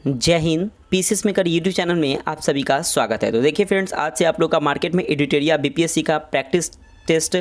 जय Hind. PCS maker YouTube channel में आप सभी का स्वागत है। तो देखिए फ्रेंड्स, आज से आप लोग का मार्केट में एडिटोरिया बीपीएससी का प्रैक्टिस टेस्ट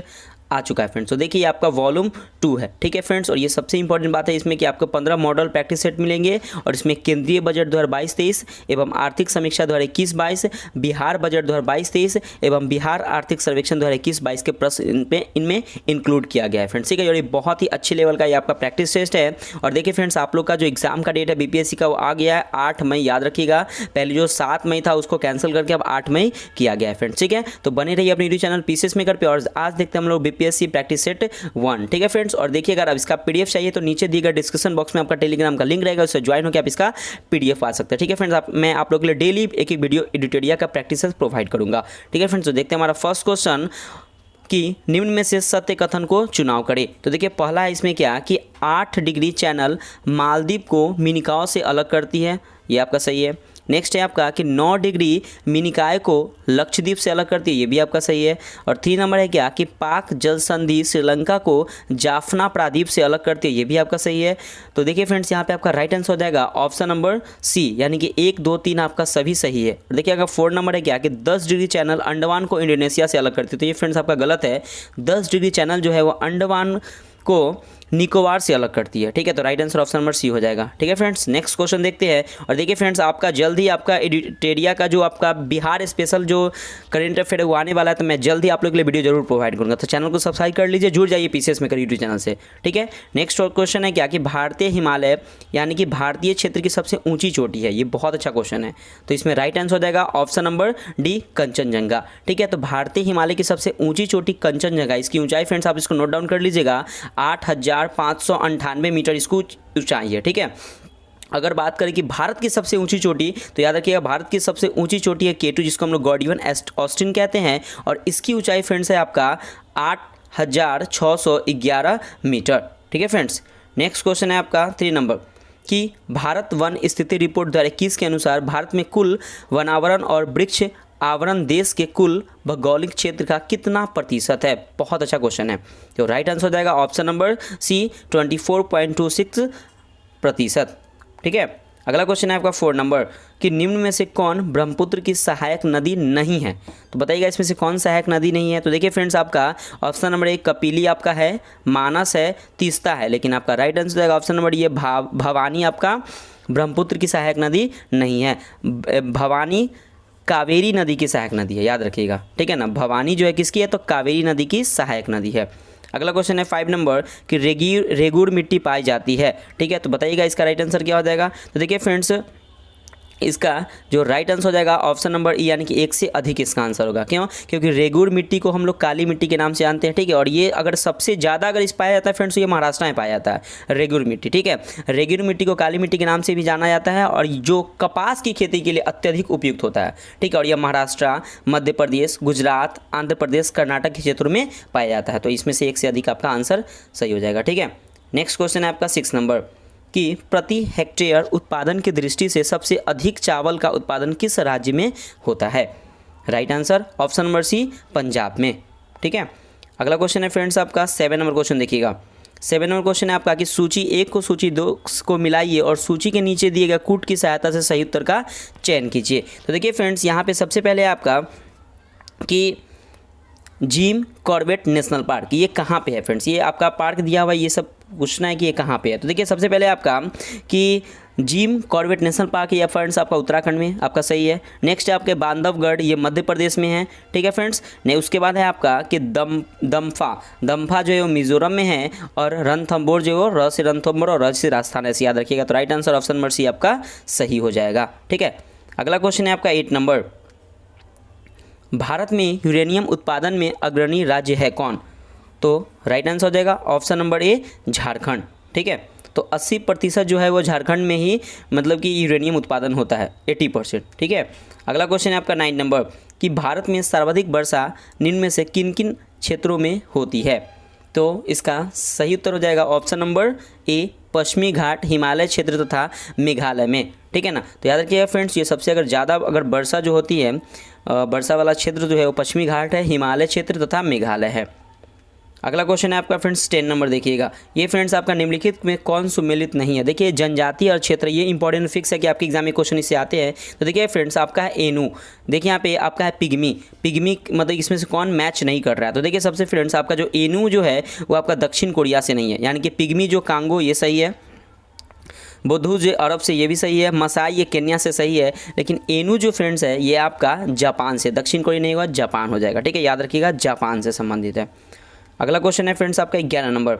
आ चुका है फ्रेंड्स। तो देखिए आपका वॉल्यूम 2 है, ठीक है फ्रेंड्स। और ये सबसे इंपॉर्टेंट बात है इसमें कि आपको 15 मॉडल प्रैक्टिस सेट मिलेंगे और इसमें केंद्रीय बजट 2022-23 एवं आर्थिक समीक्षा 2021-22, बिहार बजट 2022-23 एवं बिहार आर्थिक सर्वेक्षण 2021-22 के प्रश्न इनमें इंक्लूड किया गया है फ्रेंड्स, ठीक है। और ये बहुत ही अच्छे लेवल का ये आपका प्रैक्टिस टेस्ट है। और देखिए फ्रेंड्स, आप लोग का जो एग्जाम का डेट है बीपीएससी का वो आ गया है 8 मई, याद रखिएगा। पहले जो 7 मई था उसको कैंसिल करके अब 8 मई किया गया है फ्रेंड्स, ठीक है। तो बने रहिए अपने यूट्यूब चैनल पीसीएस मेकर पे। और आज देखते हैं हम लोग बीपीएससी प्रैक्टिस सेट 1, ठीक है फ्रेंड्स। और देखिए अगर आप इसका पीडीएफ चाहिए तो नीचे दिए गए डिस्क्रिप्शन बॉक्स में आपका टेलीग्राम का लिंक रहेगा, उससे ज्वाइन होकर आप इसका पीडीएफ पा सकते हैं, ठीक है फ्रेंड्स। मैं आप लोगों के लिए डेली एक वीडियो एडिटोरिया का प्रैक्टिस प्रोवाइड करूंगा, ठीक है फ्रेंड्स। तो देखते हैं हमारा फर्स्ट क्वेश्चन कि निम्न में से सत्य कथन को चुनाव करें। तो देखिए पहला है इसमें क्या कि 8 डिग्री चैनल मालदीव को मिनिकॉय से अलग करती है, ये आपका सही है। नेक्स्ट है आपका कि 9 डिग्री मिनिकॉय को लक्षद्वीप से अलग करती है, ये भी आपका सही है। और 3 नंबर है क्या कि पाक जल संधि श्रीलंका को जाफना प्रायद्वीप से अलग करती है, ये भी आपका सही है। तो देखिए फ्रेंड्स, यहाँ पे आपका राइट आंसर हो जाएगा ऑप्शन नंबर सी, यानी कि 1, 2, 3 आपका सभी सही है। और देखिए अगर 4 नंबर है क्या कि 10 डिग्री चैनल अंडमान को इंडोनेशिया से अलग करती है, तो ये फ्रेंड्स आपका गलत है। 10 डिग्री चैनल जो है वो अंडमान को निकोबार से अलग करती है, ठीक है। तो right answer option number C हो जाएगा, ठीक है फ्रेंड्स। नेक्स्ट क्वेश्चन देखते हैं। और देखिए फ्रेंड्स, आपका जल्द ही आपका एडिटोरिया का जो आपका बिहार स्पेशल जो करेंट अफेयर वो आने वाला है, तो मैं जल्द ही आप लोग के लिए वीडियो जरूर प्रोवाइड करूंगा। तो चैनल को सब्सक्राइब कर लीजिए, जुड़ जाइए पीसीएस मेकर यूट्यूब चैनल से, ठीक है। नेक्स्ट क्वेश्चन है क्या कि भारतीय हिमालय यानी कि भारतीय क्षेत्र की सबसे ऊंची चोटी है, ये बहुत अच्छा क्वेश्चन है। तो इसमें राइट आंसर हो जाएगा ऑप्शन नंबर डी, कंचनजंगा, ठीक है। तो भारतीय हिमालय की सबसे ऊंची चोटी कंचनजंगा, इसकी ऊंचाई फ्रेंड्स आप इसको नोट डाउन कर लीजिएगा, 8598 मीटर इसको ऊंचाई है, ठीक है। अगर बात करें कि भारत की सबसे ऊंची चोटी, तो याद रखिएगा भारत की सबसे ऊंची चोटी है K2, जिसको हम लोग गॉर्डियन ऑस्टिन कहते हैं। और इसकी ऊंचाई फ्रेंड्स है आपका 8611 मीटर, ठीक है फ्रेंड्स। नेक्स्ट क्वेश्चन है आपका 3 नंबर कि भारत वन स्थिति रिपोर्ट 2021 के अनुसार भारत में कुल वनावरण और वृक्ष आवरण देश के कुल भौगोलिक क्षेत्र का कितना प्रतिशत है, बहुत अच्छा क्वेश्चन है। तो राइट आंसर हो जाएगा ऑप्शन नंबर सी, 24.26%, ठीक है। अगला क्वेश्चन है आपका 4 नंबर कि निम्न में से कौन ब्रह्मपुत्र की सहायक नदी नहीं है। तो बताइएगा इसमें से कौन सहायक नदी नहीं है। तो देखिए फ्रेंड्स, आपका ऑप्शन नंबर 1 कपिली आपका है, मानस है, तीस्ता है, लेकिन आपका राइट आंसर हो जाएगा ऑप्शन नंबर ये भवानी आपका ब्रह्मपुत्र की सहायक नदी नहीं है। भवानी कावेरी नदी की सहायक नदी है, याद रखिएगा, ठीक है ना। भवानी जो है किसकी है, तो कावेरी नदी की सहायक नदी है। अगला क्वेश्चन है 5 नंबर कि रेगुर मिट्टी पाई जाती है, ठीक है। तो बताइएगा इसका राइट आंसर क्या हो जाएगा। तो देखिए फ्रेंड्स, इसका जो राइट आंसर हो जाएगा ऑप्शन नंबर ई, यानी कि 1 से अधिक इसका आंसर होगा। क्यों? क्योंकि रेगुर मिट्टी को हम लोग काली मिट्टी के नाम से जानते हैं, ठीक है। और ये अगर सबसे ज़्यादा अगर इस पाया जाता है फ्रेंड्स, ये महाराष्ट्र में पाया जाता है रेगुर मिट्टी, ठीक है। रेगुर मिट्टी को काली मिट्टी के नाम से भी जाना जाता है और जो कपास की खेती के लिए अत्यधिक उपयुक्त होता है, ठीक है। और यह महाराष्ट्र, मध्य प्रदेश, गुजरात, आंध्र प्रदेश, कर्नाटक के क्षेत्रों में पाया जाता है। तो इसमें से 1 से अधिक आपका आंसर सही हो जाएगा, ठीक है। नेक्स्ट क्वेश्चन है आपका 6 नंबर कि प्रति हेक्टेयर उत्पादन की दृष्टि से सबसे अधिक चावल का उत्पादन किस राज्य में होता है। Right answer option number C, Punjab में, ठीक है। अगला क्वेश्चन है फ्रेंड्स आपका 7 नंबर क्वेश्चन देखिएगा। 7 नंबर क्वेश्चन है आपका कि सूची 1 को सूची 2 को मिलाइए और सूची के नीचे दिए गए कूट की सहायता से सही उत्तर का चयन कीजिए। तो देखिए फ्रेंड्स, यहाँ पे सबसे पहले आपका कि जिम कॉर्बेट नेशनल पार्क, ये कहाँ पे है फ्रेंड्स, ये आपका पार्क दिया हुआ है, ये सब पूछना है कि ये कहाँ पे है। तो देखिए सबसे पहले आपका कि जिम कॉर्बेट नेशनल पार्क ये फ्रेंड्स आपका उत्तराखंड में, आपका सही है। नेक्स्ट है आपके बांधवगढ़, ये मध्य प्रदेश में है, ठीक है फ्रेंड्स। नहीं, उसके बाद है आपका कि दम्फा जो है वो मिजोरम में है। और रणथंबोर जो है र से रणथंबोर और र से राजस्थान, ऐसे याद रखिएगा। तो right answer option number C आपका सही हो जाएगा, ठीक है। अगला क्वेश्चन है आपका 8 नंबर, भारत में यूरेनियम उत्पादन में अग्रणी राज्य है कौन। तो राइट आंसर हो जाएगा ऑप्शन नंबर ए, झारखंड, ठीक है। तो 80% जो है वो झारखंड में ही मतलब कि यूरेनियम उत्पादन होता है, 80%, ठीक है। अगला क्वेश्चन है आपका 9 नंबर कि भारत में सर्वाधिक वर्षा निम्न में से किन किन क्षेत्रों में होती है। तो इसका सही उत्तर हो जाएगा ऑप्शन नंबर ए, पश्चिमी घाट, हिमालय क्षेत्र तथा मेघालय में, ठीक है ना। तो याद रखिएगा फ्रेंड्स, ये सबसे अगर ज़्यादा अगर वर्षा जो होती है, वर्षा वाला क्षेत्र जो है वो पश्चिमी घाट है, हिमालय क्षेत्र तथा मेघालय है। अगला क्वेश्चन है आपका फ्रेंड्स 10 नंबर देखिएगा। ये फ्रेंड्स आपका निम्नलिखित में कौन सुमेलित नहीं है। देखिए जनजाति और क्षेत्र, ये इंपॉर्टेंट फिक्स है कि आपके एग्जाम में क्वेश्चन इससे आते हैं। तो देखिए फ्रेंड्स आपका है एनू, देखिए यहाँ पे आपका है पिग्मी। पिग्मी मतलब इसमें से कौन मैच नहीं कर रहा है। तो देखिए सबसे फ्रेंड्स आपका जो एनू जो है वो आपका दक्षिण कोरिया से नहीं है, यानी कि पिग्मी जो कांगो ये सही है, बुद्धू जो अरब से ये भी सही है, मसाई ये केन्या से सही है, लेकिन एनू जो फ्रेंड्स है ये आपका जापान से, दक्षिण कोरिया नहीं होगा जापान हो जाएगा। ठीक है, याद रखिएगा जापान से संबंधित है। अगला क्वेश्चन है फ्रेंड्स आपका 11 नंबर,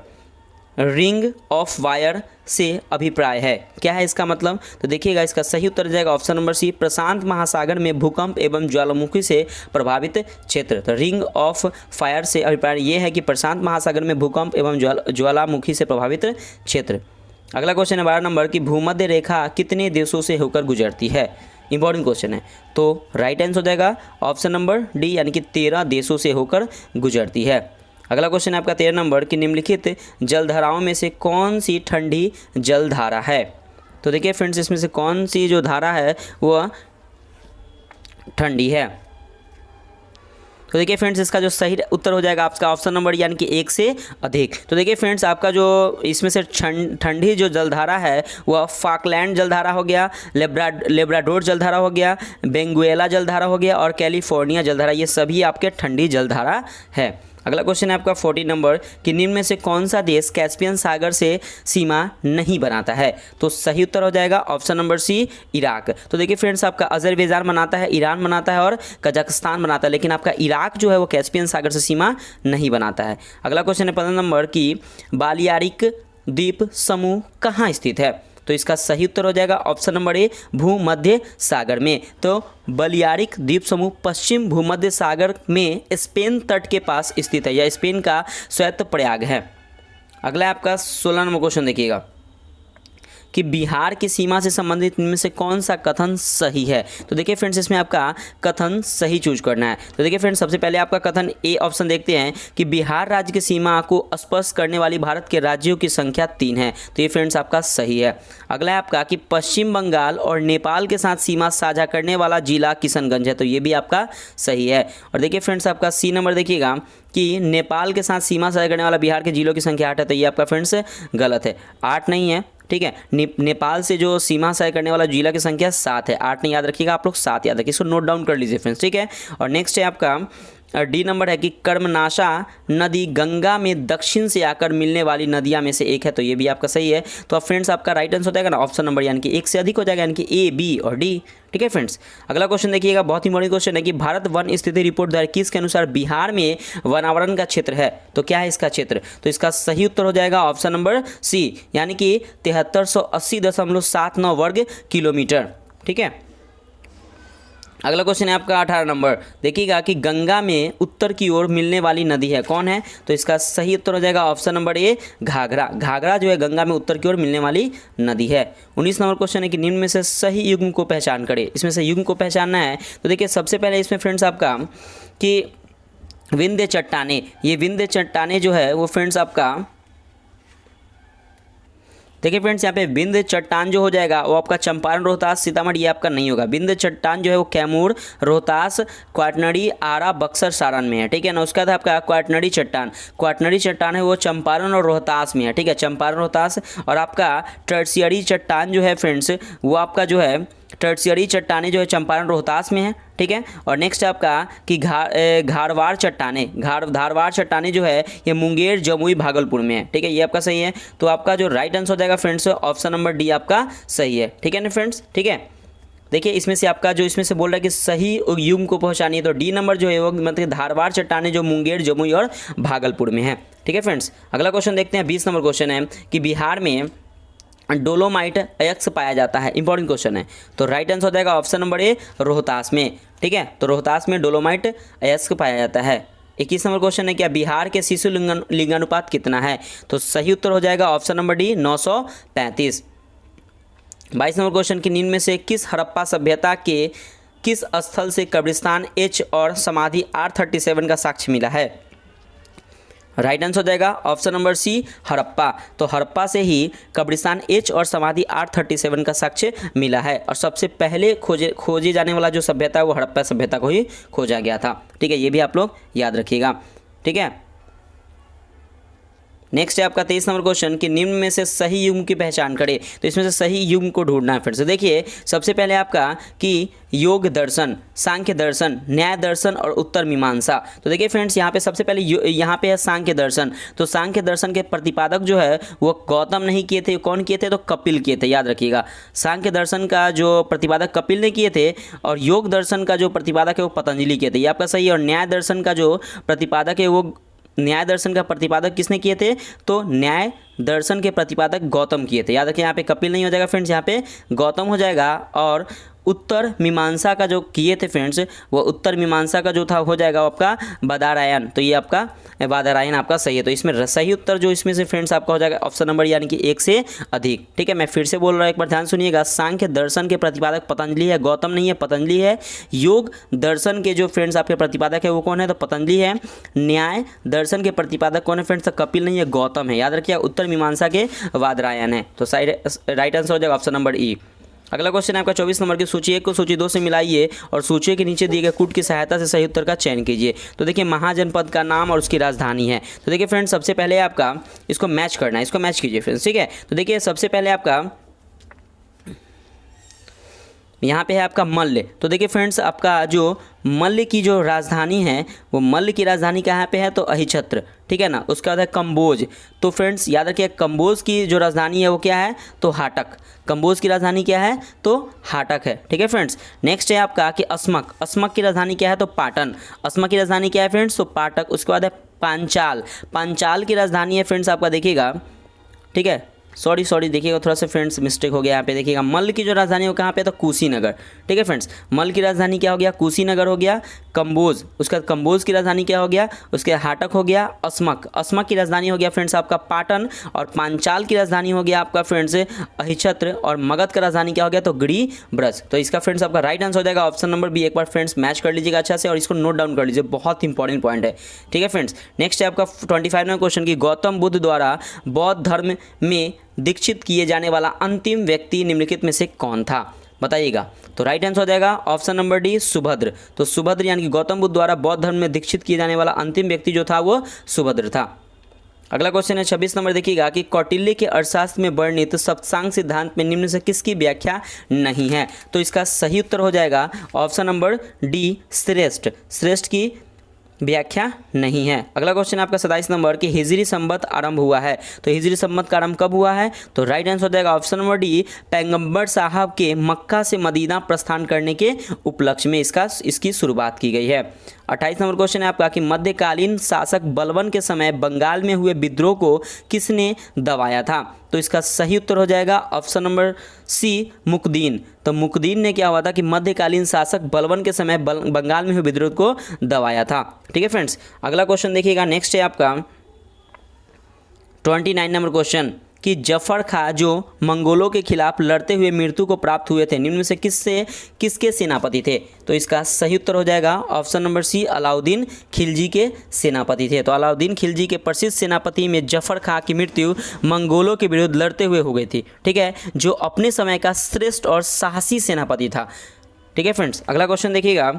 रिंग ऑफ वायर से अभिप्राय है, क्या है इसका मतलब। तो देखिएगा इसका सही उत्तर जाएगा ऑप्शन नंबर सी, प्रशांत महासागर में भूकंप एवं ज्वालामुखी से प्रभावित क्षेत्र। तो रिंग ऑफ फायर से अभिप्राय ये है कि प्रशांत महासागर में भूकंप एवं ज्वालामुखी से प्रभावित क्षेत्र। अगला क्वेश्चन है 12 नंबर की भूमध्य रेखा कितने देशों से होकर गुजरती है। इंपॉर्टेंट क्वेश्चन है, तो राइट आंसर हो जाएगा ऑप्शन नंबर डी, यानी कि 13 देशों से होकर गुजरती है। अगला क्वेश्चन है आपका 13 नंबर की निम्नलिखित जलधाराओं में से कौन सी ठंडी जलधारा है। तो देखिए फ्रेंड्स इसमें से कौन सी जो धारा है वह ठंडी है। तो देखिए फ्रेंड्स इसका जो सही उत्तर हो जाएगा आपका ऑप्शन नंबर यानी कि 1 से अधिक। तो देखिए फ्रेंड्स आपका जो इसमें से ठंडी जो जलधारा है वह फाकलैंड जलधारा हो गया, लेब्राडोर जलधारा हो गया, बेंगुएला जलधारा हो गया और कैलिफोर्निया जलधारा, ये सभी आपके ठंडी जलधारा है। अगला क्वेश्चन है आपका 40 नंबर कि निम्न में से कौन सा देश कैस्पियन सागर से सीमा नहीं बनाता है। तो सही उत्तर हो जाएगा ऑप्शन नंबर सी, इराक। तो देखिए फ्रेंड्स आपका अजरबैजान बनाता है, ईरान बनाता है और कजाकिस्तान बनाता है, लेकिन आपका इराक जो है वो कैस्पियन सागर से सीमा नहीं बनाता है। अगला क्वेश्चन है 15 नंबर की बालियारिक द्वीप समूह कहाँ स्थित है। तो इसका सही उत्तर हो जाएगा ऑप्शन नंबर ए, भूमध्य सागर में। तो बालियारिक द्वीप समूह पश्चिम भूमध्य सागर में स्पेन तट के पास स्थित है, यह स्पेन का स्वायत्त प्रयाग है। अगला आपका 16 नंबर क्वेश्चन देखिएगा कि बिहार की सीमा से संबंधित इनमें से कौन सा कथन सही है। तो देखिए फ्रेंड्स इसमें आपका कथन सही चूज करना है। तो देखिए फ्रेंड्स सबसे पहले आपका कथन ए ऑप्शन देखते हैं कि बिहार राज्य की सीमा को स्पर्श करने वाली भारत के राज्यों की संख्या 3 है। तो ये फ्रेंड्स आपका सही है। अगला है आपका कि पश्चिम बंगाल और नेपाल के साथ सीमा साझा करने वाला जिला किशनगंज है। तो ये भी आपका सही है। और देखिए फ्रेंड्स आपका सी नंबर देखिएगा कि नेपाल के साथ सीमा साझा करने वाला बिहार के जिलों की संख्या 8 है। तो ये आपका फ्रेंड्स गलत है, 8 नहीं है। ठीक है, नेपाल से जो सीमा साझा करने वाला जिला की संख्या 7 है, 8 नहीं याद रखिएगा आप लोग, 7 याद रखिए, इसको नोट डाउन कर लीजिए फ्रेंड्स। ठीक है, और नेक्स्ट है आपका डी नंबर है कि कर्मनाशा नदी गंगा में दक्षिण से आकर मिलने वाली नदियां में से एक है। तो ये भी आपका सही है। तो अब फ्रेंड्स आपका राइट आंसर हो जाएगा ना ऑप्शन नंबर यानी कि 1 से अधिक हो जाएगा, यानी कि ए, बी और डी। ठीक है फ्रेंड्स, अगला क्वेश्चन देखिएगा, बहुत ही इंपॉर्टेंट क्वेश्चन है कि भारत वन स्थिति रिपोर्ट 2021 के अनुसार बिहार में वनावरण का क्षेत्र है। तो क्या है इसका क्षेत्र। तो इसका सही उत्तर हो जाएगा ऑप्शन नंबर सी, यानी कि 7380.79 वर्ग किलोमीटर। ठीक है, अगला क्वेश्चन है आपका 18 नंबर, देखिएगा कि गंगा में उत्तर की ओर मिलने वाली नदी है, कौन है। तो इसका सही उत्तर हो जाएगा option number A, Ghaghara. Ghaghara जो है गंगा में उत्तर की ओर मिलने वाली नदी है। 19 नंबर क्वेश्चन है कि निम्न में से सही युग्म को पहचान करें। इसमें से युग्म को पहचानना है। तो देखिए सबसे पहले इसमें फ्रेंड्स आपका कि विंध्य चट्टाने, ये विंध्य चट्टाने जो है वो फ्रेंड्स आपका देखिए फ्रेंड्स यहाँ पे विंध्य चट्टान जो हो जाएगा वो आपका चंपारण, रोहतास, सीतामढ़ी, ये आपका नहीं होगा। विंध्य चट्टान जो है वो कैमूर, रोहतास, क्वाटनड़ी, आरा, बक्सर, सारण में है। ठीक है ना, उसके बाद आपका क्वाटनड़ी चट्टान, क्वाटनड़ी चट्टान है वो चंपारण और रोहतास में है। ठीक है, चंपारण, रोहतास। और आपका टर्शियरी चट्टान जो है फ्रेंड्स वो आपका जो है टर्शियरी चट्टाने जो है चंपारण, रोहतास में है। ठीक है, और नेक्स्ट आपका कि घारवाड़ चट्टाने, धारवाड़ चट्टाने जो है ये मुंगेर, जमुई, भागलपुर में है। ठीक है, ये आपका सही है। तो आपका जो राइट आंसर हो जाएगा फ्रेंड्स ऑप्शन नंबर डी आपका सही है। ठीक है ना फ्रेंड्स। ठीक है, देखिए इसमें से आपका जो इसमें से बोल रहा है कि सही युग्म को पहुंचानी है, तो डी नंबर जो है वो मतलब धारवाड़ चट्टाने जो मुंगेर, जमुई और भागलपुर में है। ठीक है फ्रेंड्स, अगला क्वेश्चन देखते हैं। 20 नंबर क्वेश्चन है कि बिहार में डोलोमाइट अयस्क पाया जाता है। इंपॉर्टेंट क्वेश्चन है। तो राइट आंसर हो जाएगा ऑप्शन नंबर ए, रोहतास में। ठीक है, तो रोहतास में डोलोमाइट अयस्क पाया जाता है। 21 नंबर क्वेश्चन है क्या बिहार के शिशु लिंगानुपात कितना है। तो सही उत्तर हो जाएगा option number D, 935। 22 number question की निम्न में से किस हड़प्पा सभ्यता के किस स्थल से कब्रिस्तान H और समाधि R37 का साक्ष्य मिला है। राइट आंसर हो जाएगा ऑप्शन नंबर सी, हड़प्पा। तो हड़प्पा से ही कब्रिस्तान H और समाधि R37 का साक्ष्य मिला है। और सबसे पहले खोजे जाने वाला जो सभ्यता है वो हड़प्पा सभ्यता को ही खोजा गया था। ठीक है, ये भी आप लोग याद रखिएगा। ठीक है, नेक्स्ट है आपका 23 नंबर क्वेश्चन कि निम्न में से सही युग्म की पहचान करें। तो इसमें से सही युग्म को ढूंढना है फ्रेंड्स। देखिए सबसे पहले आपका कि योग दर्शन, सांख्य दर्शन, न्याय दर्शन और उत्तर मीमांसा। तो देखिए फ्रेंड्स यहाँ पे सबसे पहले यहाँ पे है सांख्य दर्शन। तो सांख्य दर्शन के प्रतिपादक जो है वो गौतम नहीं किए थे, कौन किए थे? तो कपिल किए थे, याद रखिएगा। सांख्य दर्शन का जो प्रतिपादक कपिल ने किए थे और योग दर्शन का जो प्रतिपादक है वो पतंजलि किए थे, ये आपका सही है। और न्याय दर्शन का जो प्रतिपादक है वो न्याय दर्शन का प्रतिपादक किसने किए थे? तो न्याय दर्शन के प्रतिपादक गौतम किए थे, याद रखिए। यहाँ पे कपिल नहीं हो जाएगा फ्रेंड्स, यहाँ पे गौतम हो जाएगा। और उत्तर मीमांसा का जो किए थे फ्रेंड्स, वो उत्तर मीमांसा का जो था हो जाएगा आपका बादरायण। तो ये आपका बादरायण आपका सही है। तो इसमें सही उत्तर जो इसमें से फ्रेंड्स आपका हो जाएगा ऑप्शन नंबर यानी कि 1 से अधिक। ठीक है, मैं फिर से बोल रहा हूँ, एक बार ध्यान सुनिएगा। सांख्य दर्शन के प्रतिपादक पतंजलि है, गौतम नहीं है, पतंजलि है। योग दर्शन के जो फ्रेंड्स आपके प्रतिपादक है वो कौन है? तो पतंजलि है। न्याय दर्शन के प्रतिपादक कौन है फ्रेंड्स? तो कपिल नहीं है, गौतम है, याद रखिए। उत्तर मीमांसा के बादरायण है। तो राइट आंसर हो जाएगा ऑप्शन नंबर ई। अगला क्वेश्चन है आपका 24 नंबर की सूची 1 को सूची 2 से मिलाइए और सूची के नीचे दिए गए कूट की सहायता से सही उत्तर का चयन कीजिए। तो देखिए महाजनपद का नाम और उसकी राजधानी है। तो देखिए फ्रेंड्स सबसे पहले आपका इसको मैच करना है, इसको मैच कीजिए फ्रेंड्स, ठीक है। तो देखिए सबसे पहले आपका यहाँ पे है आपका मल्ल। तो देखिए फ्रेंड्स आपका जो मल्ल की जो राजधानी है वो मल्ल की राजधानी कहाँ पे है? तो अहिछत्र, ठीक है ना। उसके बाद है कंबोज। तो फ्रेंड्स याद रखिए कंबोज की जो राजधानी है वो क्या है? तो हाटक। कंबोज की राजधानी क्या है? तो हाटक है, ठीक है फ्रेंड्स। नेक्स्ट है आपका कि अस्मक। अस्मक की राजधानी क्या है? तो पाटन। अस्मक की राजधानी क्या है फ्रेंड्स? तो पाटक। उसके बाद है पांचाल। पांचाल की राजधानी है फ्रेंड्स आपका देखिएगा, ठीक है, सॉरी देखिएगा थोड़ा सा फ्रेंड्स मिस्टेक हो गया यहाँ पे। देखिएगा मल्ल की जो राजधानी हो कहाँ पे? तो कुशीनगर, ठीक है फ्रेंड्स। मल्ल की राजधानी क्या हो गया? कुशीनगर हो गया। कंबोज, उसका कंबोज की राजधानी क्या हो गया? उसके हाटक हो गया। अस्मक, अस्मक की राजधानी हो गया फ्रेंड्स आपका पाटन। और पांचाल की राजधानी हो गया आपका फ्रेंड्स अहिछत्र। और मगध का राजधानी क्या हो गया? तो गिरिब्रज। तो इसका फ्रेंड्स आपका राइट आंसर हो जाएगा ऑप्शन नंबर बी। एक बार फ्रेंड्स मैच कर लीजिएगा अच्छा से और इसको नोट डाउन कर लीजिए, बहुत इंपॉर्टेंट पॉइंट है, ठीक है फ्रेंड्स। नेक्स्ट है आपका 25वां क्वेश्चन की गौतम बुद्ध द्वारा बौद्ध धर्म में दीक्षित किए जाने वाला अंतिम व्यक्ति निम्नलिखित में से कौन था? बताइएगा। तो राइट आंसर हो जाएगा ऑप्शन नंबर डी सुभद्र। तो सुभद्र यानी कि गौतम बुद्ध द्वारा बौद्ध धर्म में दीक्षित किए जाने वाला अंतिम व्यक्ति जो था वो सुभद्र था। अगला क्वेश्चन है 26 नंबर, देखिएगा कि कौटिल्य के अर्थशास्त्र में वर्णित सप्तांग सिद्धांत में निम्न से किसकी व्याख्या नहीं है? तो इसका सही उत्तर हो जाएगा ऑप्शन नंबर डी श्रेष्ठ। श्रेष्ठ की व्याख्या नहीं है। अगला क्वेश्चन आपका 27 नंबर कि हिजरी संवत आरंभ हुआ है। तो हिजरी संवत का आरंभ कब हुआ है? तो राइट आंसर हो जाएगा ऑप्शन नंबर डी पैगंबर साहब के मक्का से मदीना प्रस्थान करने के उपलक्ष्य में इसकी शुरुआत की गई है। 28 नंबर क्वेश्चन है आपका कि मध्यकालीन शासक बलबन के समय बंगाल में हुए विद्रोह को किसने दबाया था? तो इसका सही उत्तर हो जाएगा ऑप्शन नंबर सी मुकदीन। तो मुकदीन ने क्या हुआ था कि मध्यकालीन शासक बलबन के समय बंगाल में हुए विद्रोह को दबाया था, ठीक है फ्रेंड्स। अगला क्वेश्चन देखिएगा, नेक्स्ट है आपका 29 नंबर क्वेश्चन कि जफर खां जो मंगोलों के खिलाफ लड़ते हुए मृत्यु को प्राप्त हुए थे निम्न में से किसके सेनापति थे? तो इसका सही उत्तर हो जाएगा option number C Alauddin Khilji के सेनापति थे। तो अलाउद्दीन खिलजी के प्रसिद्ध सेनापति में जफर खां की मृत्यु मंगोलों के विरुद्ध लड़ते हुए हो गई थी, ठीक है, जो अपने समय का श्रेष्ठ और साहसी सेनापति था, ठीक है फ्रेंड्स। अगला क्वेश्चन देखिएगा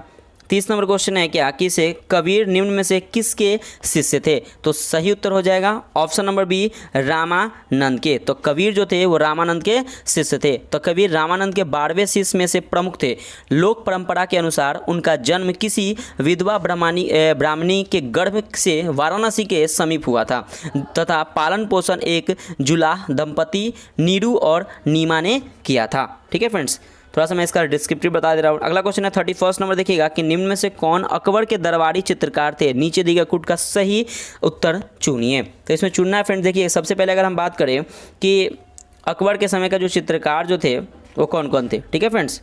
30 नंबर क्वेश्चन है क्या कि से कबीर निम्न में से किसके शिष्य थे? तो सही उत्तर हो जाएगा ऑप्शन नंबर बी रामानंद के। तो कबीर जो थे वो रामानंद के शिष्य थे। तो कबीर रामानंद के 12वें शिष्य में से प्रमुख थे। लोक परंपरा के अनुसार उनका जन्म किसी विधवा ब्राह्मणी के गर्भ से वाराणसी के समीप हुआ था तथा पालन पोषण एक जुलाह दंपति नीरू और नीमा ने किया था, ठीक है फ्रेंड्स। थोड़ा सा मैं इसका डिस्क्रिप्टिव बता दे रहा हूँ। अगला क्वेश्चन है 31 नंबर, देखिएगा कि निम्न में से कौन अकबर के दरबारी चित्रकार थे? नीचे दिए गए कूट का सही उत्तर चुनिए। तो इसमें चुनना है फ्रेंड्स। देखिए सबसे पहले अगर हम बात करें कि अकबर के समय का जो चित्रकार जो थे वो कौन कौन थे, ठीक है फ्रेंड्स।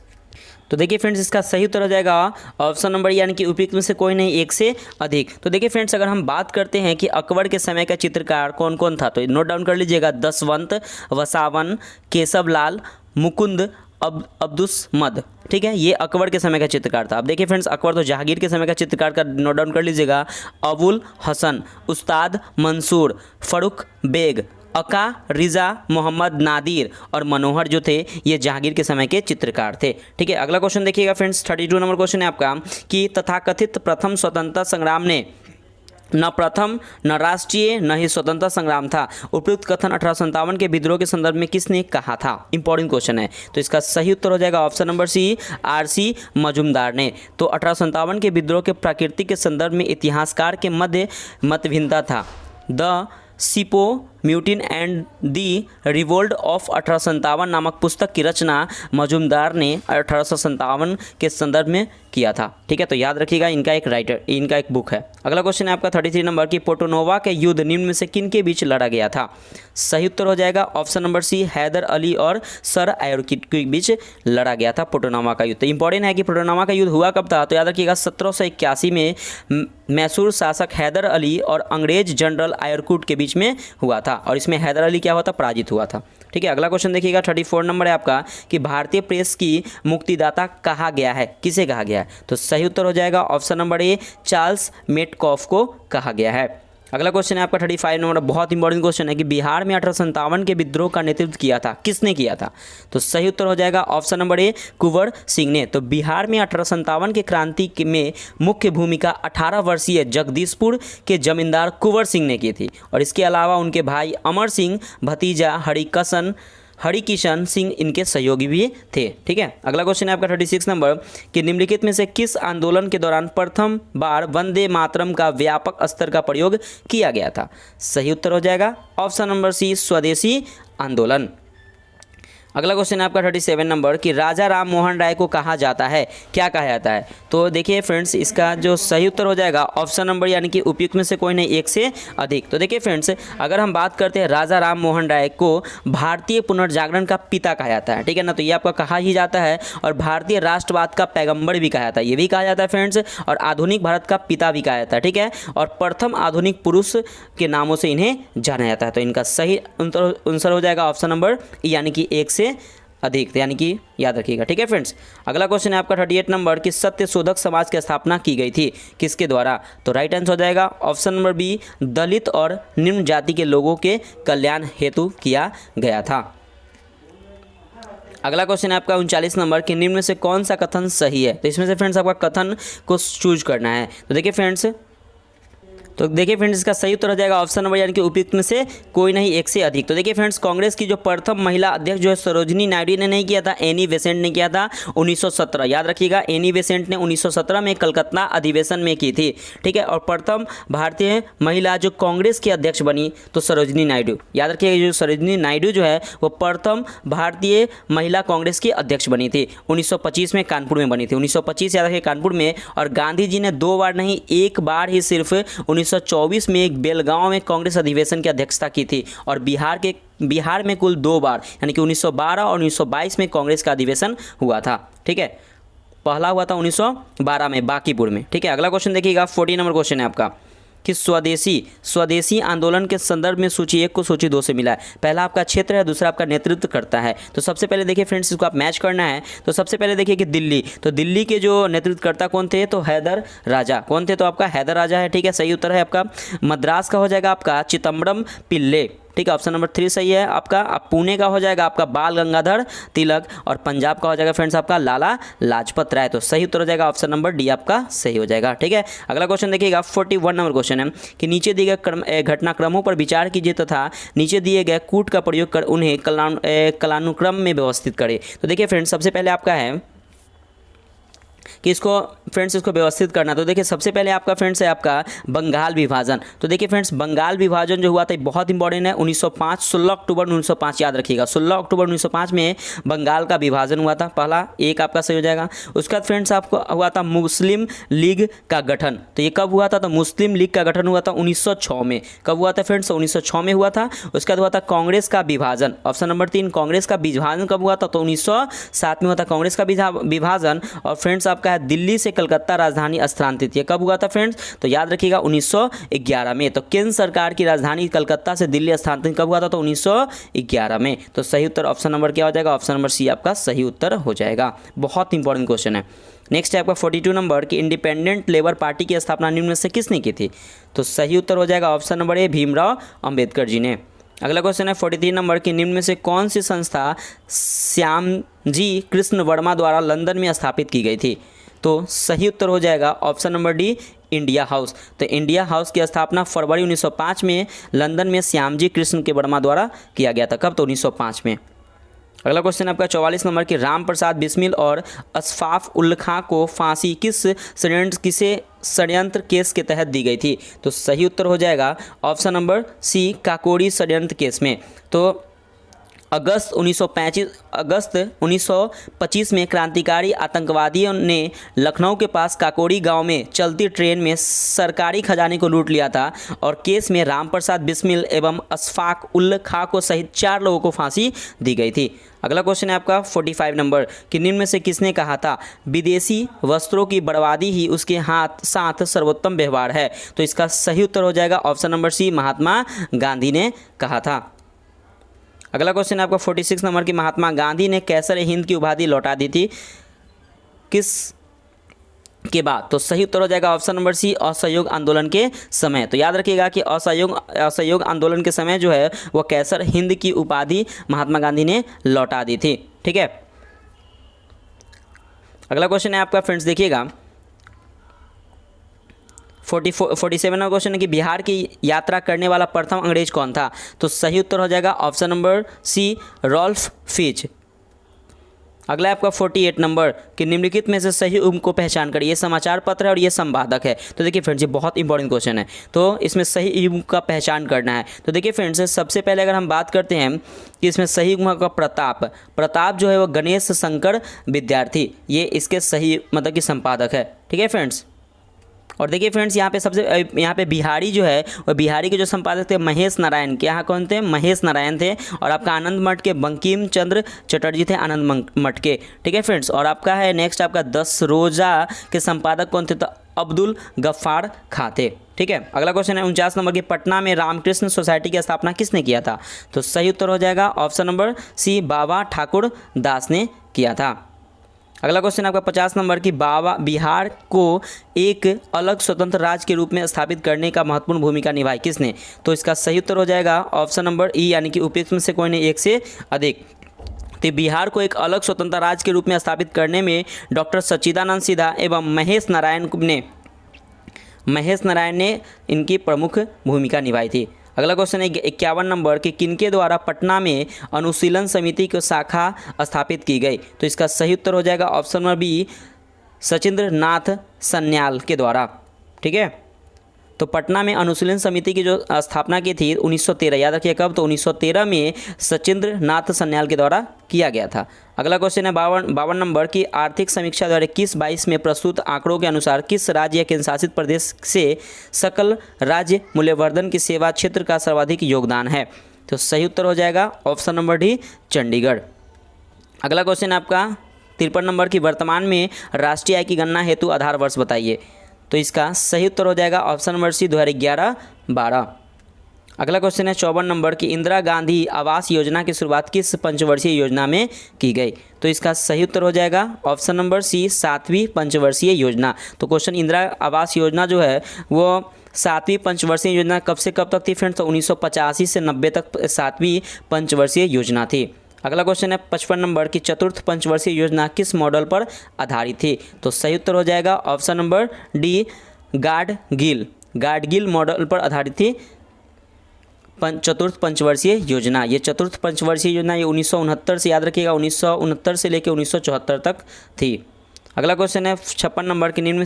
तो देखिए फ्रेंड्स इसका सही उत्तर हो जाएगा ऑप्शन नंबर यानी कि उपयुक्त में से कोई नहीं, एक से अधिक। तो देखिए फ्रेंड्स अगर हम बात करते हैं कि अकबर के समय का चित्रकार कौन कौन था तो नोट डाउन कर लीजिएगा। दसवंत, वसावन, केशवलाल, मुकुंद, अब्दुसमद, ठीक है, ये अकबर के समय का चित्रकार था। अब देखिए फ्रेंड्स अकबर तो जहांगीर के समय का चित्रकार का नोट डाउन कर लीजिएगा। अबुल हसन, उस्ताद मंसूर, फरुख बेग, अका रिजा, मोहम्मद नादिर और मनोहर जो थे ये जहांगीर के समय के चित्रकार थे, ठीक है। अगला क्वेश्चन देखिएगा फ्रेंड्स 32 नंबर क्वेश्चन है आपका कि तथाकथित प्रथम स्वतंत्रता संग्राम ने न प्रथम, न राष्ट्रीय, न ही स्वतंत्रता संग्राम था। उपयुक्त कथन 1857 के विद्रोह के संदर्भ में किसने कहा था? इंपॉर्टेंट क्वेश्चन है। तो इसका सही उत्तर हो जाएगा option number C, RC Majumdar ने। तो 1857 के विद्रोह के प्रकृति के संदर्भ में इतिहासकार के मध्य मतभिन्नता था। The sepoy mutiny and the revolt of 1857 नामक पुस्तक की रचना मजूमदार ने 1857 के संदर्भ में किया था। ठीक है, तो याद रखिएगा इनका एक बुक है। अगला क्वेश्चन है आपका 33 नंबर की पोर्टोनोवा के युद्ध निम्न में से किन के बीच लड़ा गया था? सही उत्तर हो जाएगा option number C, Haider Ali और सर आयुर्किड के बीच लड़ा गया था पोर्टोनोवा का युद्ध। तो इंपॉर्टेंट है कि पोर्टोनोवा का युद्ध हुआ कब था? तो याद रखिएगा 1781 में मैसूर शासक हैदर अली और अंग्रेज जनरल आयुर्कुट के बीच में हुआ था, और इसमें हैदर अली क्या हुआ था? पराजित हुआ था। ठीक है, अगला क्वेश्चन देखिएगा 34 नंबर है आपका कि भारतीय प्रेस की मुक्तिदाता कहा गया है? किसे कहा गया है? तो सही उत्तर हो जाएगा ऑप्शन नंबर ए, चार्ल्स मेटकॉफ को कहा गया है। अगला क्वेश्चन है आपका 35 नंबर, बहुत इंपॉर्टेंट क्वेश्चन है कि बिहार में 1857 के विद्रोह का नेतृत्व किया था, किसने किया था? तो सही उत्तर हो जाएगा ऑप्शन नंबर ए, कुंवर सिंह ने। तो बिहार में 1857 के क्रांति में मुख्य भूमिका 18 वर्षीय जगदीशपुर के जमींदार कुंवर सिंह ने की थी, और इसके अलावा उनके भाई अमर सिंह, भतीजा हरिकिशन सिंह इनके सहयोगी भी थे। ठीक है, अगला क्वेश्चन है आपका 36 नंबर कि निम्नलिखित में से किस आंदोलन के दौरान प्रथम बार वंदे मातरम का व्यापक स्तर का प्रयोग किया गया था? सही उत्तर हो जाएगा ऑप्शन नंबर सी, स्वदेशी आंदोलन। अगला क्वेश्चन है आपका 37 नंबर कि राजा राम मोहन राय को कहा जाता है, क्या कहा जाता है? तो देखिए फ्रेंड्स, इसका जो सही उत्तर हो जाएगा ऑप्शन नंबर यानी कि उपयुक्त में से कोई नहीं, एक से अधिक। तो देखिए फ्रेंड्स, अगर हम बात करते हैं राजा राम मोहन राय को भारतीय पुनर्जागरण का पिता कहा जाता है। ठीक है ना, तो ये आपका कहा ही जाता है, और भारतीय राष्ट्रवाद का पैगंबर भी कहा जाता है, ये भी कहा जाता है फ्रेंड्स, और आधुनिक भारत का पिता भी कहा जाता है। ठीक है, और प्रथम आधुनिक पुरुष के नामों से इन्हें जाना जाता है। तो इनका सही आंसर हो जाएगा ऑप्शन नंबर यानी कि एक से अधिक, यानी कि याद रखिएगा। ठीक है फ्रेंड्स, अगला क्वेश्चन है आपका 38 नंबर कि सत्य शोधक समाज की स्थापना की गई थी, किसके द्वारा? तो राइट आंसर हो जाएगा ऑप्शन नंबर बी, दलित और निम्न जाति के लोगों के कल्याण हेतु किया गया था। अगला क्वेश्चन है आपका 39 नंबर कि निम्न में से कौन सा कथन सही है? तो इसमें से फ्रेंड्स आपका कथन को चूज करना है। तो देखिए फ्रेंड्स, इसका सही उत्तर हो जाएगा ऑप्शन नंबर यानी कि उपयुक्त में से कोई नहीं, एक से अधिक। तो देखिए फ्रेंड्स, कांग्रेस की जो प्रथम महिला अध्यक्ष जो है सरोजिनी नायडू ने नहीं किया था, एनी बेसेंट ने किया था 1917। याद रखिएगा, एनी बेसेंट ने 1917 में कलकत्ता अधिवेशन में की थी। ठीक है, और प्रथम भारतीय महिला जो कांग्रेस की अध्यक्ष बनी तो सरोजिनी नायडू। याद रखिएगा, जो सरोजिनी नायडू जो है वो प्रथम भारतीय महिला कांग्रेस की अध्यक्ष बनी थी। 1925 में कानपुर में बनी थी, 1925 याद रखिए कानपुर में। और गांधी जी ने 2 बार नहीं, 1 बार ही सिर्फ 1924 में एक बेलगांव में कांग्रेस अधिवेशन की अध्यक्षता की थी, और बिहार में कुल 2 बार यानी कि 1912 और 1922 में कांग्रेस का अधिवेशन हुआ था। ठीक है, पहला हुआ था 1912 में बांकीपुर में। ठीक है, अगला क्वेश्चन देखिएगा 40 नंबर क्वेश्चन है आपका कि स्वदेशी आंदोलन के संदर्भ में सूची 1 को सूची 2 से मिला है। पहला आपका क्षेत्र है, दूसरा आपका नेतृत्व करता है। तो सबसे पहले देखिए फ्रेंड्स, इसको आप मैच करना है। तो सबसे पहले देखिए कि दिल्ली, तो दिल्ली के जो नेतृत्वकर्ता कौन थे? तो हैदर राजा। कौन थे? तो आपका हैदर राजा है। ठीक है, सही उत्तर है आपका। मद्रास का हो जाएगा आपका चिदम्बरम पिल्ले। ठीक है, ऑप्शन नंबर 3 सही है आपका। अब पुणे का हो जाएगा आपका बाल गंगाधर तिलक, और पंजाब का हो जाएगा फ्रेंड्स आपका लाला लाजपत राय। तो सही उत्तर हो जाएगा ऑप्शन नंबर डी आपका सही हो जाएगा। ठीक है, अगला क्वेश्चन देखिएगा 41 नंबर क्वेश्चन है कि नीचे दिए गए घटनाक्रमों पर विचार कीजिए तथा नीचे दिए गए कूट का प्रयोग कर उन्हें कालानुक्रम में व्यवस्थित करें। तो देखिए फ्रेंड्स, सबसे पहले आपका है कि इसको व्यवस्थित करना। तो देखिए सबसे पहले आपका फ्रेंड्स है आपका बंगाल विभाजन। तो देखिए फ्रेंड्स, बंगाल विभाजन जो हुआ था बहुत इंपॉर्टेंट है। 1905 16 अक्टूबर 1905 याद रखिएगा, 16 अक्टूबर 1905 में बंगाल का विभाजन हुआ था। पहला एक आपका सही हो जाएगा। उसके बाद फ्रेंड्स आपको हुआ था मुस्लिम लीग का गठन। तो ये कब हुआ था? तो मुस्लिम लीग का गठन हुआ था 1906 में। कब हुआ था फ्रेंड्स? 1906 में हुआ था। उसके बाद हुआ था कांग्रेस का विभाजन। ऑप्शन नंबर 3, कांग्रेस का विभाजन कब हुआ था? तो 1907 में हुआ था कांग्रेस का विभाजन। और फ्रेंड्स आपका है दिल्ली से कलकत्ता राजधानी स्थानांतरित। ये कब हुआ था फ्रेंड्स? तो याद रखिएगा 1911 में। तो केंद्र सरकार की राजधानी कलकत्ता से दिल्ली स्थानांतरित कब हुआ था? तो 1911 में। तो सही उत्तर ऑप्शन नंबर क्या हो जाएगा? ऑप्शन नंबर सी आपका सही उत्तर हो जाएगा। बहुत इंपॉर्टेंट क्वेश्चन है। नेक्स्ट है आपका 42 नंबर कि इंडिपेंडेंट लेबर पार्टी की स्थापना निम्न में से किसने की थी? तो सही उत्तर हो जाएगा option number A, Bhimrao Ambedkar ji ने। अगला क्वेश्चन है 43 नंबर कि निम्न में से कौन सी संस्था श्यामजी कृष्ण वर्मा द्वारा लंदन में स्थापित की गई थी? तो सही उत्तर हो जाएगा option number D, India house. तो इंडिया हाउस की स्थापना फरवरी 1905 में लंदन में श्यामजी कृष्ण के वर्मा द्वारा किया गया था। कब? तो 1905 में। अगला क्वेश्चन आपका 44 नंबर की राम प्रसाद बिस्मिल और अशफाक उल्ला खां को फांसी किसे षड्यंत्र केस के तहत दी गई थी? तो सही उत्तर हो जाएगा ऑप्शन नंबर सी, काकोरी षड्यंत्र केस में। तो अगस्त 1925 में क्रांतिकारी आतंकवादियों ने लखनऊ के पास काकोरी गांव में चलती ट्रेन में सरकारी खजाने को लूट लिया था और केस में राम प्रसाद बिस्मिल एवं अशफाक उल्ला खां को सहित 4 लोगों को फांसी दी गई थी। अगला क्वेश्चन है आपका 45 नंबर कि निम्न में से किसने कहा था विदेशी वस्त्रों की बर्बादी ही उसके साथ सर्वोत्तम व्यवहार है? तो इसका सही उत्तर हो जाएगा ऑप्शन नंबर सी, महात्मा गांधी ने कहा था। अगला क्वेश्चन है आपका 46 नंबर की महात्मा गांधी ने कैसर हिंद की उपाधि लौटा दी थी किस के बाद? तो सही उत्तर हो जाएगा ऑप्शन नंबर सी, असहयोग आंदोलन के समय। तो याद रखिएगा कि असहयोग आंदोलन के समय जो है वह कैसर हिंद की उपाधि महात्मा गांधी ने लौटा दी थी। ठीक है। अगला क्वेश्चन है आपका फ्रेंड्स देखिएगा 47वां क्वेश्चन है कि बिहार की यात्रा करने वाला प्रथम अंग्रेज कौन था? तो सही उत्तर हो जाएगा option number C, Ralph Fitch. अगला आपका 48 नंबर कि निम्नलिखित में से सही उम्र को पहचान करिए। ये समाचार पत्र है और ये संपादक है। तो देखिए फ्रेंड्स ये बहुत इंपॉर्टेंट क्वेश्चन है, तो इसमें सही उम्र का पहचान करना है। तो देखिए फ्रेंड्स सबसे पहले अगर हम बात करते हैं कि इसमें सही उम्र का प्रताप जो है वो गणेश शंकर विद्यार्थी, ये इसके सही मतलब कि संपादक है। ठीक है फ्रेंड्स। और देखिए फ्रेंड्स यहाँ पे बिहारी जो है वो बिहारी के जो संपादक थे महेश नारायण के, यहाँ कौन थे? महेश नारायण थे। और आपका आनंद मठ के बंकिम चंद्र चटर्जी थे, आनंद मठ के। ठीक है फ्रेंड्स। और आपका है नेक्स्ट आपका 10 रोज़ा के संपादक कौन थे? तो अब्दुल गफ्फार खां थे। ठीक है। अगला क्वेश्चन है 49 नंबर की पटना में रामकृष्ण सोसाइटी की स्थापना किसने किया था? तो सही उत्तर हो जाएगा ऑप्शन नंबर सी, बाबा ठाकुर दास ने किया था। अगला क्वेश्चन आपका 50 नंबर की बिहार को एक अलग स्वतंत्र राज्य के रूप में स्थापित करने का महत्वपूर्ण भूमिका निभाई किसने? तो इसका सही उत्तर हो जाएगा ऑप्शन नंबर ई, यानी कि उपयुक्त में से कोई नहीं, एक से अधिक। तो बिहार को एक अलग स्वतंत्र राज्य के रूप में स्थापित करने में डॉक्टर सच्चिदानंद सिन्हा एवं महेश नारायण ने इनकी प्रमुख भूमिका निभाई थी। अगला क्वेश्चन है 51 नंबर कि किनके द्वारा पटना में अनुशीलन समिति की शाखा स्थापित की गई? तो इसका सही उत्तर हो जाएगा option number B, Sachindra Nath Sanyal के द्वारा। ठीक है। तो पटना में अनुशीलन समिति की जो स्थापना की थी 1913, याद रखिए कब? तो 1913 में सचिंद्र नाथ सन्याल के द्वारा किया गया था। अगला क्वेश्चन है 52 नंबर की आर्थिक समीक्षा 2021-22 में प्रस्तुत आंकड़ों के अनुसार किस राज्य या केंद्र शासित प्रदेश से सकल राज्य मूल्यवर्धन की सेवा क्षेत्र का सर्वाधिक योगदान है? तो सही उत्तर हो जाएगा ऑप्शन नंबर डी, चंडीगढ़। अगला क्वेश्चन है आपका 53 नंबर की वर्तमान में राष्ट्रीय आय की गणना हेतु आधार वर्ष बताइए। तो इसका सही उत्तर हो जाएगा ऑप्शन नंबर सी, 2011-12। अगला क्वेश्चन है 54 नंबर की इंदिरा गांधी आवास योजना की शुरुआत किस पंचवर्षीय योजना में की गई? तो इसका सही उत्तर हो जाएगा ऑप्शन नंबर सी, 7वीं पंचवर्षीय योजना। तो क्वेश्चन इंदिरा आवास योजना जो है वो 7वीं पंचवर्षीय योजना कब से कब तक थी फ्रेंड्स? तो 1985 से 90 तक 7वीं पंचवर्षीय योजना थी। अगला क्वेश्चन है 55 नंबर की चतुर्थ पंचवर्षीय योजना किस मॉडल पर आधारित थी? तो सही उत्तर हो जाएगा option number D, Gadgil model पर आधारित थी चतुर्थ पंचवर्षीय योजना। ये चतुर्थ पंचवर्षीय योजना ये 1969 से, याद रखिएगा 1969 से लेकर 1974 तक थी। अगला क्वेश्चन है 56 नंबर के निम्न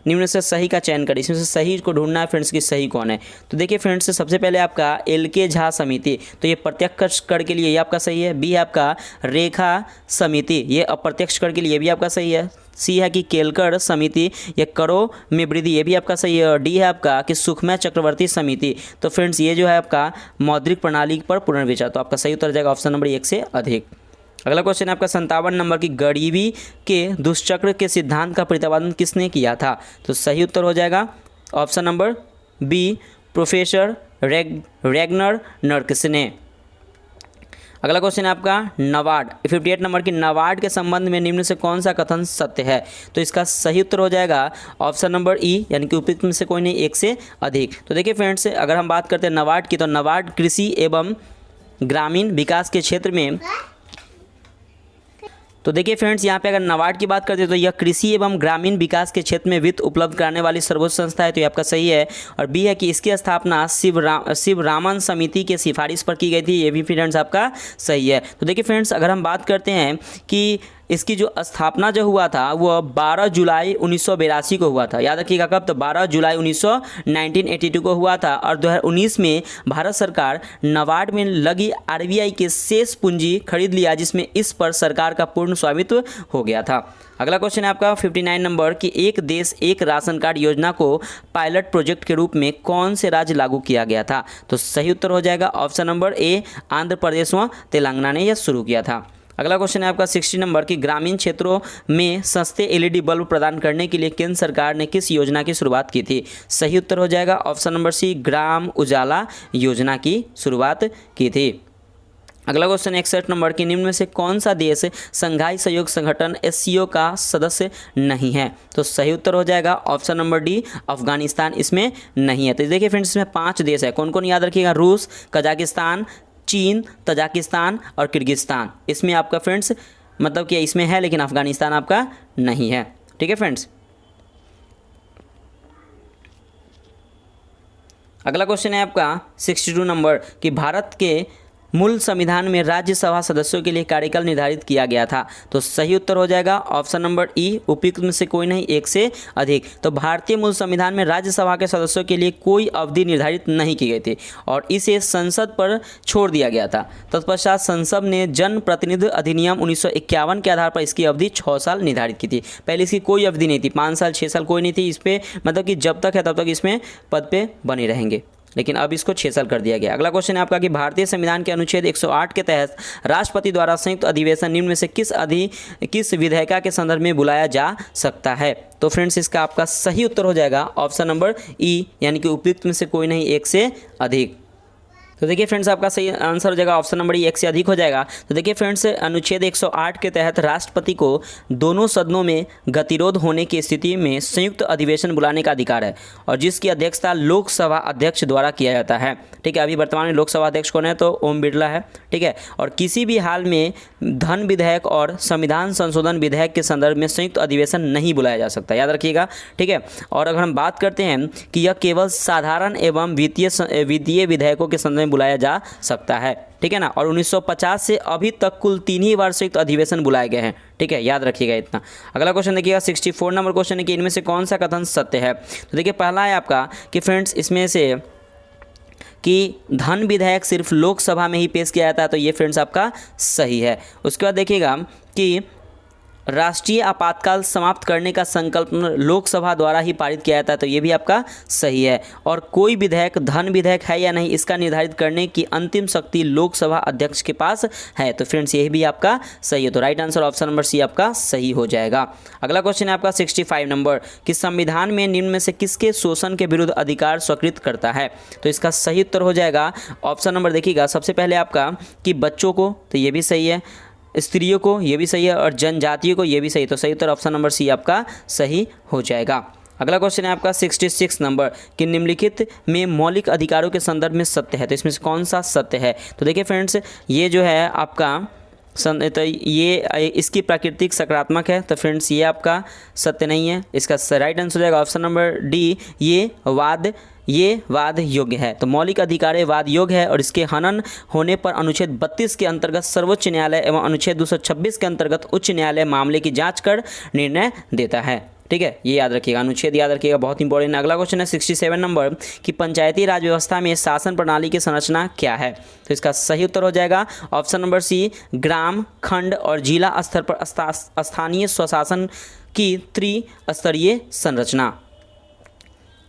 में से सही का चयन करें। इसमें से सही को ढूंढना है फ्रेंड्स कि सही कौन है। तो देखिए फ्रेंड्स सबसे पहले आपका LK झा समिति, तो ये प्रत्यक्ष कर के लिए ये आपका सही है। बी है आपका रेखा समिति, ये अप्रत्यक्ष कर के लिए भी आपका सही है। सी है कि केलकर समिति, ये करों में वृद्धि, ये भी आपका सही है। और डी है आपका कि सुखमय चक्रवर्ती समिति। तो फ्रेंड्स ये जो है आपका मौद्रिक प्रणाली पर पुनर्विचार, तो आपका सही उत्तर जाएगा ऑप्शन नंबर 1 से अधिक। अगला क्वेश्चन है आपका 57 नंबर की गरीबी के दुष्चक्र के सिद्धांत का प्रतिपादन किसने किया था? तो सही उत्तर हो जाएगा option number B, professor Ragnar Nurkse ने। अगला क्वेश्चन है आपका नाबार्ड 58 नंबर की नाबार्ड के संबंध में निम्न से कौन सा कथन सत्य है? तो इसका सही उत्तर हो जाएगा ऑप्शन नंबर ई, यानी कि उपयुक्त में से कोई नहीं, 1 से अधिक। तो देखिए फ्रेंड्स अगर हम बात करते हैं नाबार्ड की, तो नाबार्ड कृषि एवं ग्रामीण विकास के क्षेत्र में तो देखिए फ्रेंड्स, यहाँ पे अगर नाबार्ड की बात करते हैं तो यह कृषि एवं ग्रामीण विकास के क्षेत्र में वित्त उपलब्ध कराने वाली सर्वोच्च संस्था है, तो ये आपका सही है। और बी है कि इसकी स्थापना शिवरामन समिति के सिफारिश पर की गई थी, ये भी फ्रेंड्स आपका सही है। तो देखिए फ्रेंड्स, अगर हम बात करते हैं कि इसकी जो स्थापना जो हुआ था वो 12 जुलाई 1982 को हुआ था। याद रखिएगा कब, तो 12 जुलाई 1982 को हुआ था। और 2019 में भारत सरकार नाबार्ड में लगी आरबीआई के शेष पूंजी खरीद लिया, जिसमें इस पर सरकार का पूर्ण स्वामित्व हो गया था। अगला क्वेश्चन है आपका 59 नंबर कि एक देश एक राशन कार्ड योजना को पायलट प्रोजेक्ट के रूप में कौन से राज्य लागू किया गया था? तो सही उत्तर हो जाएगा ऑप्शन नंबर ए, आंध्र प्रदेश व तेलंगाना ने यह शुरू किया था। अगला क्वेश्चन है आपका 60 नंबर कि ग्रामीण क्षेत्रों में सस्ते एलईडी बल्ब प्रदान करने के लिए केंद्र सरकार ने किस योजना की शुरुआत की थी? सही उत्तर हो जाएगा ऑप्शन नंबर सी, ग्राम उजाला योजना की शुरुआत की थी। अगला क्वेश्चन 61 नंबर कि निम्न में से कौन सा देश संघाई सहयोग संगठन एससीओ का सदस्य नहीं है? तो सही उत्तर हो जाएगा ऑप्शन नंबर डी, अफगानिस्तान इसमें नहीं है। तो देखिए फ्रेंड्स, इसमें 5 देश है, कौन कौन याद रखिएगा, रूस, कजाकिस्तान, चीन, तजाकिस्तान और किर्गिस्तान। इसमें आपका फ्रेंड्स मतलब कि इसमें है, लेकिन अफगानिस्तान आपका नहीं है। ठीक है फ्रेंड्स। अगला क्वेश्चन है आपका 62 नंबर कि भारत के मूल संविधान में राज्यसभा सदस्यों के लिए कार्यकाल निर्धारित किया गया था। तो सही उत्तर हो जाएगा ऑप्शन नंबर ई, उपयुक्त में से कोई नहीं, एक से अधिक। तो भारतीय मूल संविधान में राज्यसभा के सदस्यों के लिए कोई अवधि निर्धारित नहीं की गई थी और इसे संसद पर छोड़ दिया गया था। तत्पश्चात संसद ने जन प्रतिनिधि अधिनियम 1951 के आधार पर इसकी अवधि 6 साल निर्धारित की थी। पहले इसकी कोई अवधि नहीं थी, 5 साल 6 साल कोई नहीं थी इस पर, मतलब कि जब तक है तब तक इसमें पद पे बने रहेंगे, लेकिन अब इसको 6 साल कर दिया गया। अगला क्वेश्चन है आपका कि भारतीय संविधान के अनुच्छेद 108 के तहत राष्ट्रपति द्वारा संयुक्त अधिवेशन निम्न में से किस विधेयक के संदर्भ में बुलाया जा सकता है? तो फ्रेंड्स, इसका आपका सही उत्तर हो जाएगा ऑप्शन नंबर ई, यानी कि उपयुक्त में से कोई नहीं, एक से अधिक। तो देखिए फ्रेंड्स, आपका सही आंसर हो जाएगा ऑप्शन नंबर ई, 1 से अधिक हो जाएगा। तो देखिए फ्रेंड्स, अनुच्छेद 108 के तहत राष्ट्रपति को दोनों सदनों में गतिरोध होने की स्थिति में संयुक्त अधिवेशन बुलाने का अधिकार है और जिसकी अध्यक्षता लोकसभा अध्यक्ष द्वारा किया जाता है। ठीक है, अभी वर्तमान में लोकसभा अध्यक्ष कौन है? तो ओम बिरला है। ठीक है, और किसी भी हाल में धन विधेयक और संविधान संशोधन विधेयक के संदर्भ में संयुक्त अधिवेशन नहीं बुलाया जा सकता, याद रखिएगा। ठीक है, और अगर हम बात करते हैं कि यह केवल साधारण एवं वित्तीय विधेयकों के संदर्भ बुलाया जा सकता है। ठीक है ना, और 1950 से अभी तक कुल 3 ही बार संयुक्त अधिवेशन बुलाए गए हैं। ठीक है, याद रखिएगा इतना। अगला क्वेश्चन देखिएगा 64 नंबर क्वेश्चन है कि इनमें से कौन सा कथन सत्य है? तो देखिए पहला है आपका कि फ्रेंड्स इसमें से कि धन विधेयक सिर्फ लोकसभा में ही पेश किया जाता है, तो ये फ्रेंड्स आपका सही है। उसके बाद देखिएगा कि राष्ट्रीय आपातकाल समाप्त करने का संकल्प लोकसभा द्वारा ही पारित किया जाता है, तो ये भी आपका सही है। और कोई विधेयक धन विधेयक है या नहीं, इसका निर्धारित करने की अंतिम शक्ति लोकसभा अध्यक्ष के पास है, तो फ्रेंड्स ये भी आपका सही है। तो right answer option number C आपका सही हो जाएगा। अगला क्वेश्चन है आपका 65 नंबर कि संविधान में निम्न में से किसके शोषण के विरुद्ध अधिकार स्वीकृत करता है? तो इसका सही उत्तर हो जाएगा ऑप्शन नंबर देखिएगा, सबसे पहले आपका कि बच्चों को, तो ये भी सही है, स्त्रियों को, ये भी सही है, और जनजातियों को, ये भी सही। तो सही उत्तर ऑप्शन नंबर सी आपका सही हो जाएगा। अगला क्वेश्चन है आपका 66 नंबर कि निम्नलिखित में मौलिक अधिकारों के संदर्भ में सत्य है, तो इसमें से कौन सा सत्य है? तो देखिए फ्रेंड्स, ये जो है आपका तो ये इसकी प्राकृतिक सकारात्मक है, तो फ्रेंड्स ये आपका सत्य नहीं है। इसका राइट आंसर हो जाएगा ऑप्शन नंबर डी, ये वाद योग्य है। तो मौलिक अधिकार वाद योग्य है और इसके हनन होने पर अनुच्छेद 32 के अंतर्गत सर्वोच्च न्यायालय एवं अनुच्छेद 226 के अंतर्गत उच्च न्यायालय मामले की जांच कर निर्णय देता है। ठीक है, ये याद रखिएगा, अनुच्छेद याद रखिएगा, बहुत इंपॉर्टेंट। अगला क्वेश्चन है 67 नंबर कि पंचायती राज व्यवस्था में शासन प्रणाली की संरचना क्या है? तो इसका सही उत्तर हो जाएगा ऑप्शन नंबर सी, ग्राम, खंड और जिला स्तर पर स्थानीय स्वशासन की त्रिस्तरीय संरचना।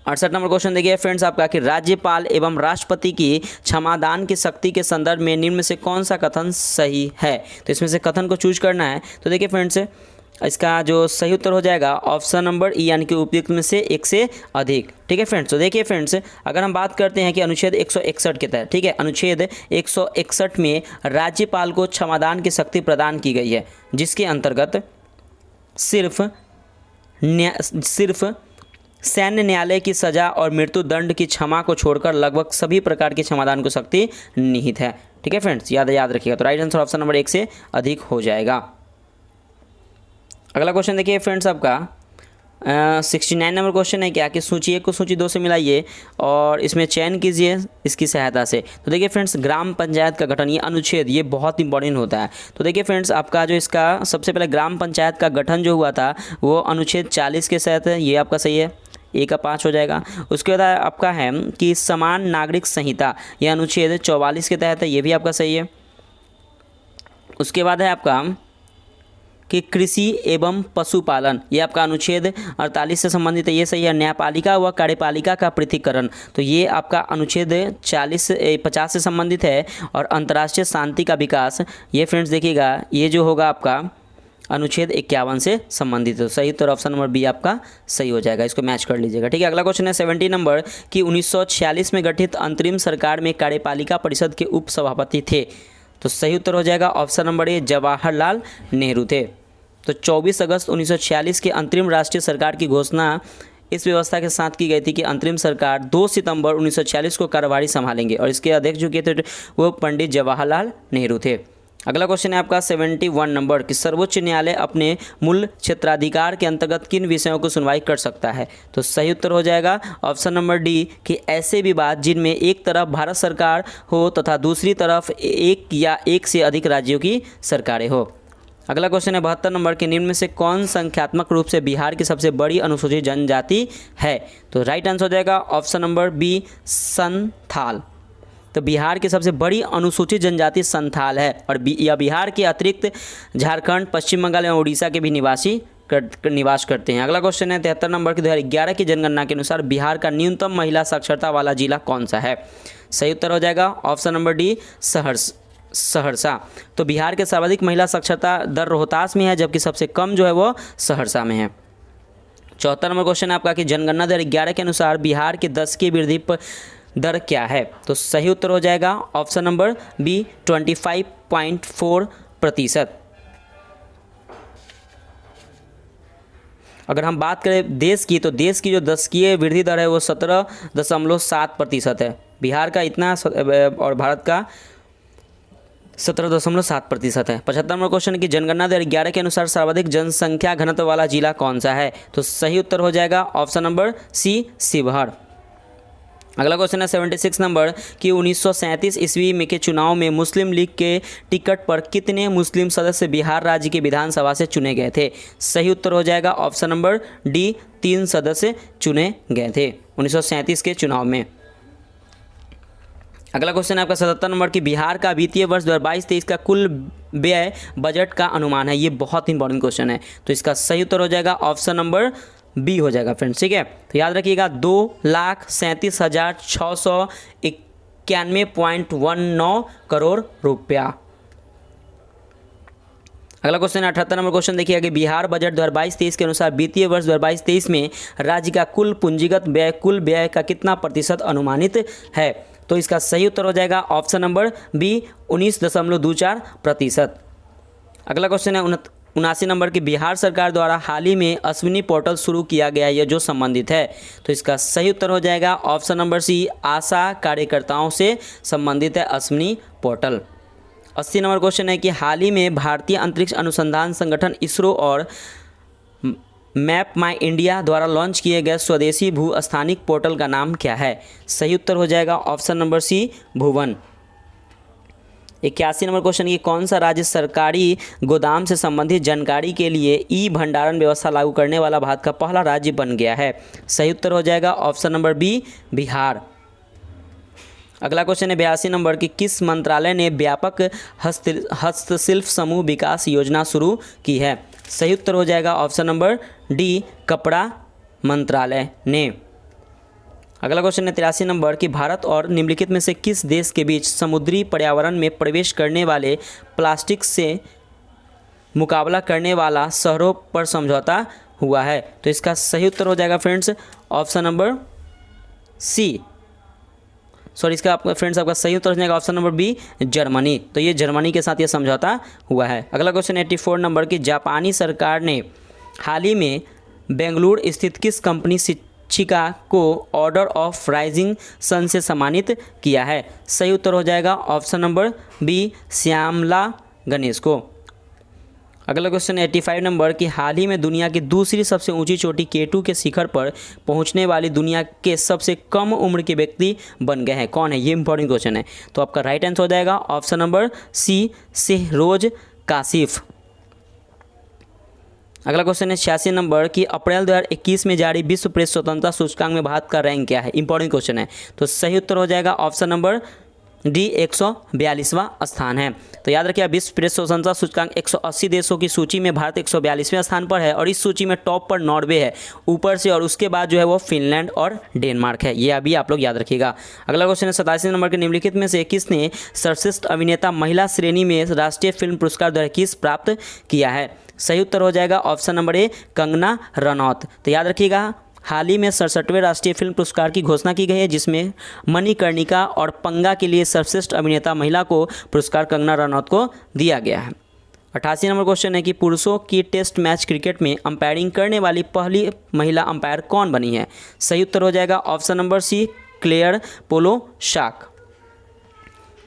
68 नंबर क्वेश्चन देखिए फ्रेंड्स आपका कि राज्यपाल एवं राष्ट्रपति की क्षमादान की शक्ति के संदर्भ में निम्न में से कौन सा कथन सही है? तो इसमें से कथन को चूज करना है। तो देखिए फ्रेंड्स, इसका जो सही उत्तर हो जाएगा ऑप्शन नंबर ई, यानी कि उपयुक्त में से एक से अधिक। ठीक है फ्रेंड्स, तो देखिए फ्रेंड्स, अगर हम बात करते हैं कि अनुच्छेद 161 के तहत, ठीक है, अनुच्छेद 161 में राज्यपाल को क्षमादान की शक्ति प्रदान की गई है, जिसके अंतर्गत सिर्फ सैन्य न्यायालय की सजा और मृत्यु दंड की क्षमा को छोड़कर लगभग सभी प्रकार की क्षमादान को शक्ति निहित है। ठीक है फ्रेंड्स, याद रखिएगा। तो राइट आंसर ऑप्शन नंबर 1 से अधिक हो जाएगा। अगला क्वेश्चन देखिए फ्रेंड्स आपका 69 नंबर क्वेश्चन है क्या कि सूची 1 को सूची 2 से मिलाइए और इसमें चयन कीजिए इसकी सहायता से। तो देखिए फ्रेंड्स, ग्राम पंचायत का गठन, ये अनुच्छेद ये बहुत इंपॉर्टेंट होता है। तो देखिए फ्रेंड्स, आपका जो इसका सबसे पहले ग्राम पंचायत का गठन जो हुआ था वो अनुच्छेद 40 के तहत है, ये आपका सही है, ए का 5 हो जाएगा। उसके बाद आपका है कि समान नागरिक संहिता, यह अनुच्छेद 44 के तहत है, ये भी आपका सही है। उसके बाद है आपका कि कृषि एवं पशुपालन, ये आपका अनुच्छेद 48 से संबंधित है, ये सही है। न्यायपालिका व कार्यपालिका का पृथक्करण, तो ये आपका अनुच्छेद 50 से संबंधित है। और अंतर्राष्ट्रीय शांति का विकास, ये फ्रेंड्स देखिएगा ये जो होगा आपका अनुच्छेद 51 से संबंधित है। सही उत्तर ऑप्शन नंबर बी आपका सही हो जाएगा, इसको मैच कर लीजिएगा। ठीक है, अगला क्वेश्चन है 70 नंबर कि 1946 में गठित अंतरिम सरकार में कार्यपालिका परिषद के उप सभापति थे। तो सही उत्तर हो जाएगा ऑप्शन नंबर ए, जवाहरलाल नेहरू थे। तो 24 अगस्त 1946 के अंतरिम राष्ट्रीय सरकार की घोषणा इस व्यवस्था के साथ की गई थी कि अंतरिम सरकार 2 सितंबर 1946 को कार्यभारी संभालेंगे और इसके अध्यक्ष जो थे वो पंडित जवाहरलाल नेहरू थे। अगला क्वेश्चन है आपका 71 नंबर कि सर्वोच्च न्यायालय अपने मूल क्षेत्राधिकार के अंतर्गत किन विषयों को सुनवाई कर सकता है। तो सही उत्तर हो जाएगा ऑप्शन नंबर डी कि ऐसे विवाद जिनमें एक तरफ भारत सरकार हो तथा दूसरी तरफ एक या एक से अधिक राज्यों की सरकारें हो। अगला क्वेश्चन है 72 नंबर के निम्न में से कौन संख्यात्मक रूप से बिहार की सबसे बड़ी अनुसूचित जनजाति है। तो राइट आंसर हो जाएगा ऑप्शन नंबर बी, संथाल। तो बिहार की सबसे बड़ी अनुसूचित जनजाति संथाल है और यह बिहार के अतिरिक्त झारखंड, पश्चिम बंगाल एवं उड़ीसा के भी निवास करते हैं। अगला क्वेश्चन है 73 नंबर की 2011 की जनगणना के अनुसार बिहार का न्यूनतम महिला साक्षरता वाला जिला कौन सा है। सही उत्तर हो जाएगा ऑप्शन नंबर डी, सहरसा। तो बिहार के सर्वाधिक महिला साक्षरता दर रोहतास में है, जबकि सबसे कम जो है वो सहरसा में है। 74 नंबर क्वेश्चन है आपका कि जनगणना 2011 के अनुसार बिहार के 10 की वृद्धि दर क्या है। तो सही उत्तर हो जाएगा ऑप्शन नंबर बी, 25.4%। अगर हम बात करें देश की, तो देश की जो 10 की वृद्धि दर है वो 17.7% है। बिहार का इतना और भारत का 17.7% है। 75 नंबर क्वेश्चन की जनगणना 2011 के अनुसार सर्वाधिक जनसंख्या घनत्व वाला जिला कौन सा है। तो सही उत्तर हो जाएगा ऑप्शन नंबर सी, शिवहर। अगला क्वेश्चन है 76 नंबर कि 1937 ईस्वी में के चुनाव में मुस्लिम लीग के टिकट पर कितने मुस्लिम सदस्य बिहार राज्य की विधानसभा से चुने गए थे। सही उत्तर हो जाएगा ऑप्शन नंबर डी, 3 सदस्य चुने गए थे 1937 के चुनाव में। अगला क्वेश्चन है आपका 77 नंबर की बिहार का वित्तीय वर्ष 2022-23 का कुल व्यय बजट का अनुमान है। ये बहुत इंपॉर्टेंट क्वेश्चन है, तो इसका सही उत्तर हो जाएगा ऑप्शन नंबर बी हो जाएगा फ्रेंड्स। ठीक है, तो याद रखिएगा 2,37,691.19 करोड़ रुपया। अगला क्वेश्चन है 78 नंबर क्वेश्चन देखिएगा कि बिहार बजट 2022-23 के अनुसार वित्तीय वर्ष 2022-23 में राज्य का कुल पूंजीगत व्यय कुल व्यय का कितना प्रतिशत अनुमानित है। तो इसका सही उत्तर हो जाएगा ऑप्शन नंबर बी, 19.24%। अगला क्वेश्चन है 79 नंबर की बिहार सरकार द्वारा हाल ही में अश्विनी पोर्टल शुरू किया गया है जो संबंधित है। तो इसका सही उत्तर हो जाएगा ऑप्शन नंबर सी, आशा कार्यकर्ताओं से संबंधित है अश्विनी पोर्टल। 80 नंबर क्वेश्चन है कि हाल ही में भारतीय अंतरिक्ष अनुसंधान संगठन इसरो और मैप माई इंडिया द्वारा लॉन्च किए गए स्वदेशी भू स्थानिक पोर्टल का नाम क्या है। सही उत्तर हो जाएगा ऑप्शन नंबर सी, भुवन। 81 नंबर क्वेश्चन, ये कौन सा राज्य सरकारी गोदाम से संबंधित जानकारी के लिए ई भंडारण व्यवस्था लागू करने वाला भारत का पहला राज्य बन गया है। सही उत्तर हो जाएगा ऑप्शन नंबर बी, बिहार। अगला क्वेश्चन है 82 नंबर की किस मंत्रालय ने व्यापक हस्तशिल्प समूह विकास योजना शुरू की है। सही उत्तर हो जाएगा ऑप्शन नंबर डी, कपड़ा मंत्रालय ने। अगला क्वेश्चन है 83 नंबर कि भारत और निम्नलिखित में से किस देश के बीच समुद्री पर्यावरण में प्रवेश करने वाले प्लास्टिक से मुकाबला करने वाला शहरों पर समझौता हुआ है। तो इसका सही उत्तर हो जाएगा फ्रेंड्स ऑप्शन नंबर सी, इसका फ्रेंड्स आपका सही उत्तर हो जाएगा ऑप्शन नंबर बी, जर्मनी। तो ये जर्मनी के साथ ये समझौता हुआ है। अगला क्वेश्चन 84 नंबर की जापानी सरकार ने हाल ही में बेंगलुरु स्थित किस कंपनी शिक्षिका को ऑर्डर ऑफ राइजिंग सन से सम्मानित किया है। सही उत्तर हो जाएगा option number B, Shyamala Ganesh को। अगला क्वेश्चन है 85 नंबर कि हाल ही में दुनिया की दूसरी सबसे ऊंची चोटी K2 के शिखर पर पहुंचने वाली दुनिया के सबसे कम उम्र के व्यक्ति बन गए हैं, कौन है? ये इंपॉर्टेंट क्वेश्चन है। तो आपका राइट आंसर हो जाएगा ऑप्शन नंबर सी, शेहरोज काशिफ। अगला क्वेश्चन है 86 नंबर कि अप्रैल 2021 में जारी विश्व प्रेस स्वतंत्रता सूचकांक में भारत का रैंक क्या है? इंपॉर्टेंट क्वेश्चन है। तो सही उत्तर हो जाएगा ऑप्शन नंबर डी, 142वां स्थान है। तो याद रखिए विश्व प्रेस स्वतंत्रता सूचकांक 180 देशों की सूची में भारत 142वें स्थान पर है और इस सूची में टॉप पर नॉर्वे है ऊपर से, और उसके बाद जो है वो फिनलैंड और डेनमार्क है। ये अभी आप लोग याद रखिएगा। अगला क्वेश्चन है 87 नंबर के निम्नलिखित में से किसने सर्वश्रेष्ठ अभिनेता महिला श्रेणी में राष्ट्रीय फिल्म पुरस्कार 2021 प्राप्त किया है? सही उत्तर हो जाएगा ऑप्शन नंबर ए, कंगना रनौत। तो याद रखिएगा हाल ही में 67वें राष्ट्रीय फिल्म पुरस्कार की घोषणा की गई है जिसमें मणिकर्णिका और पंगा के लिए सर्वश्रेष्ठ अभिनेता महिला को पुरस्कार कंगना रनौत को दिया गया है। 88 नंबर क्वेश्चन है कि पुरुषों की टेस्ट मैच क्रिकेट में अंपायरिंग करने वाली पहली महिला अंपायर कौन बनी है? सही उत्तर हो जाएगा option number C, Claire Polosak.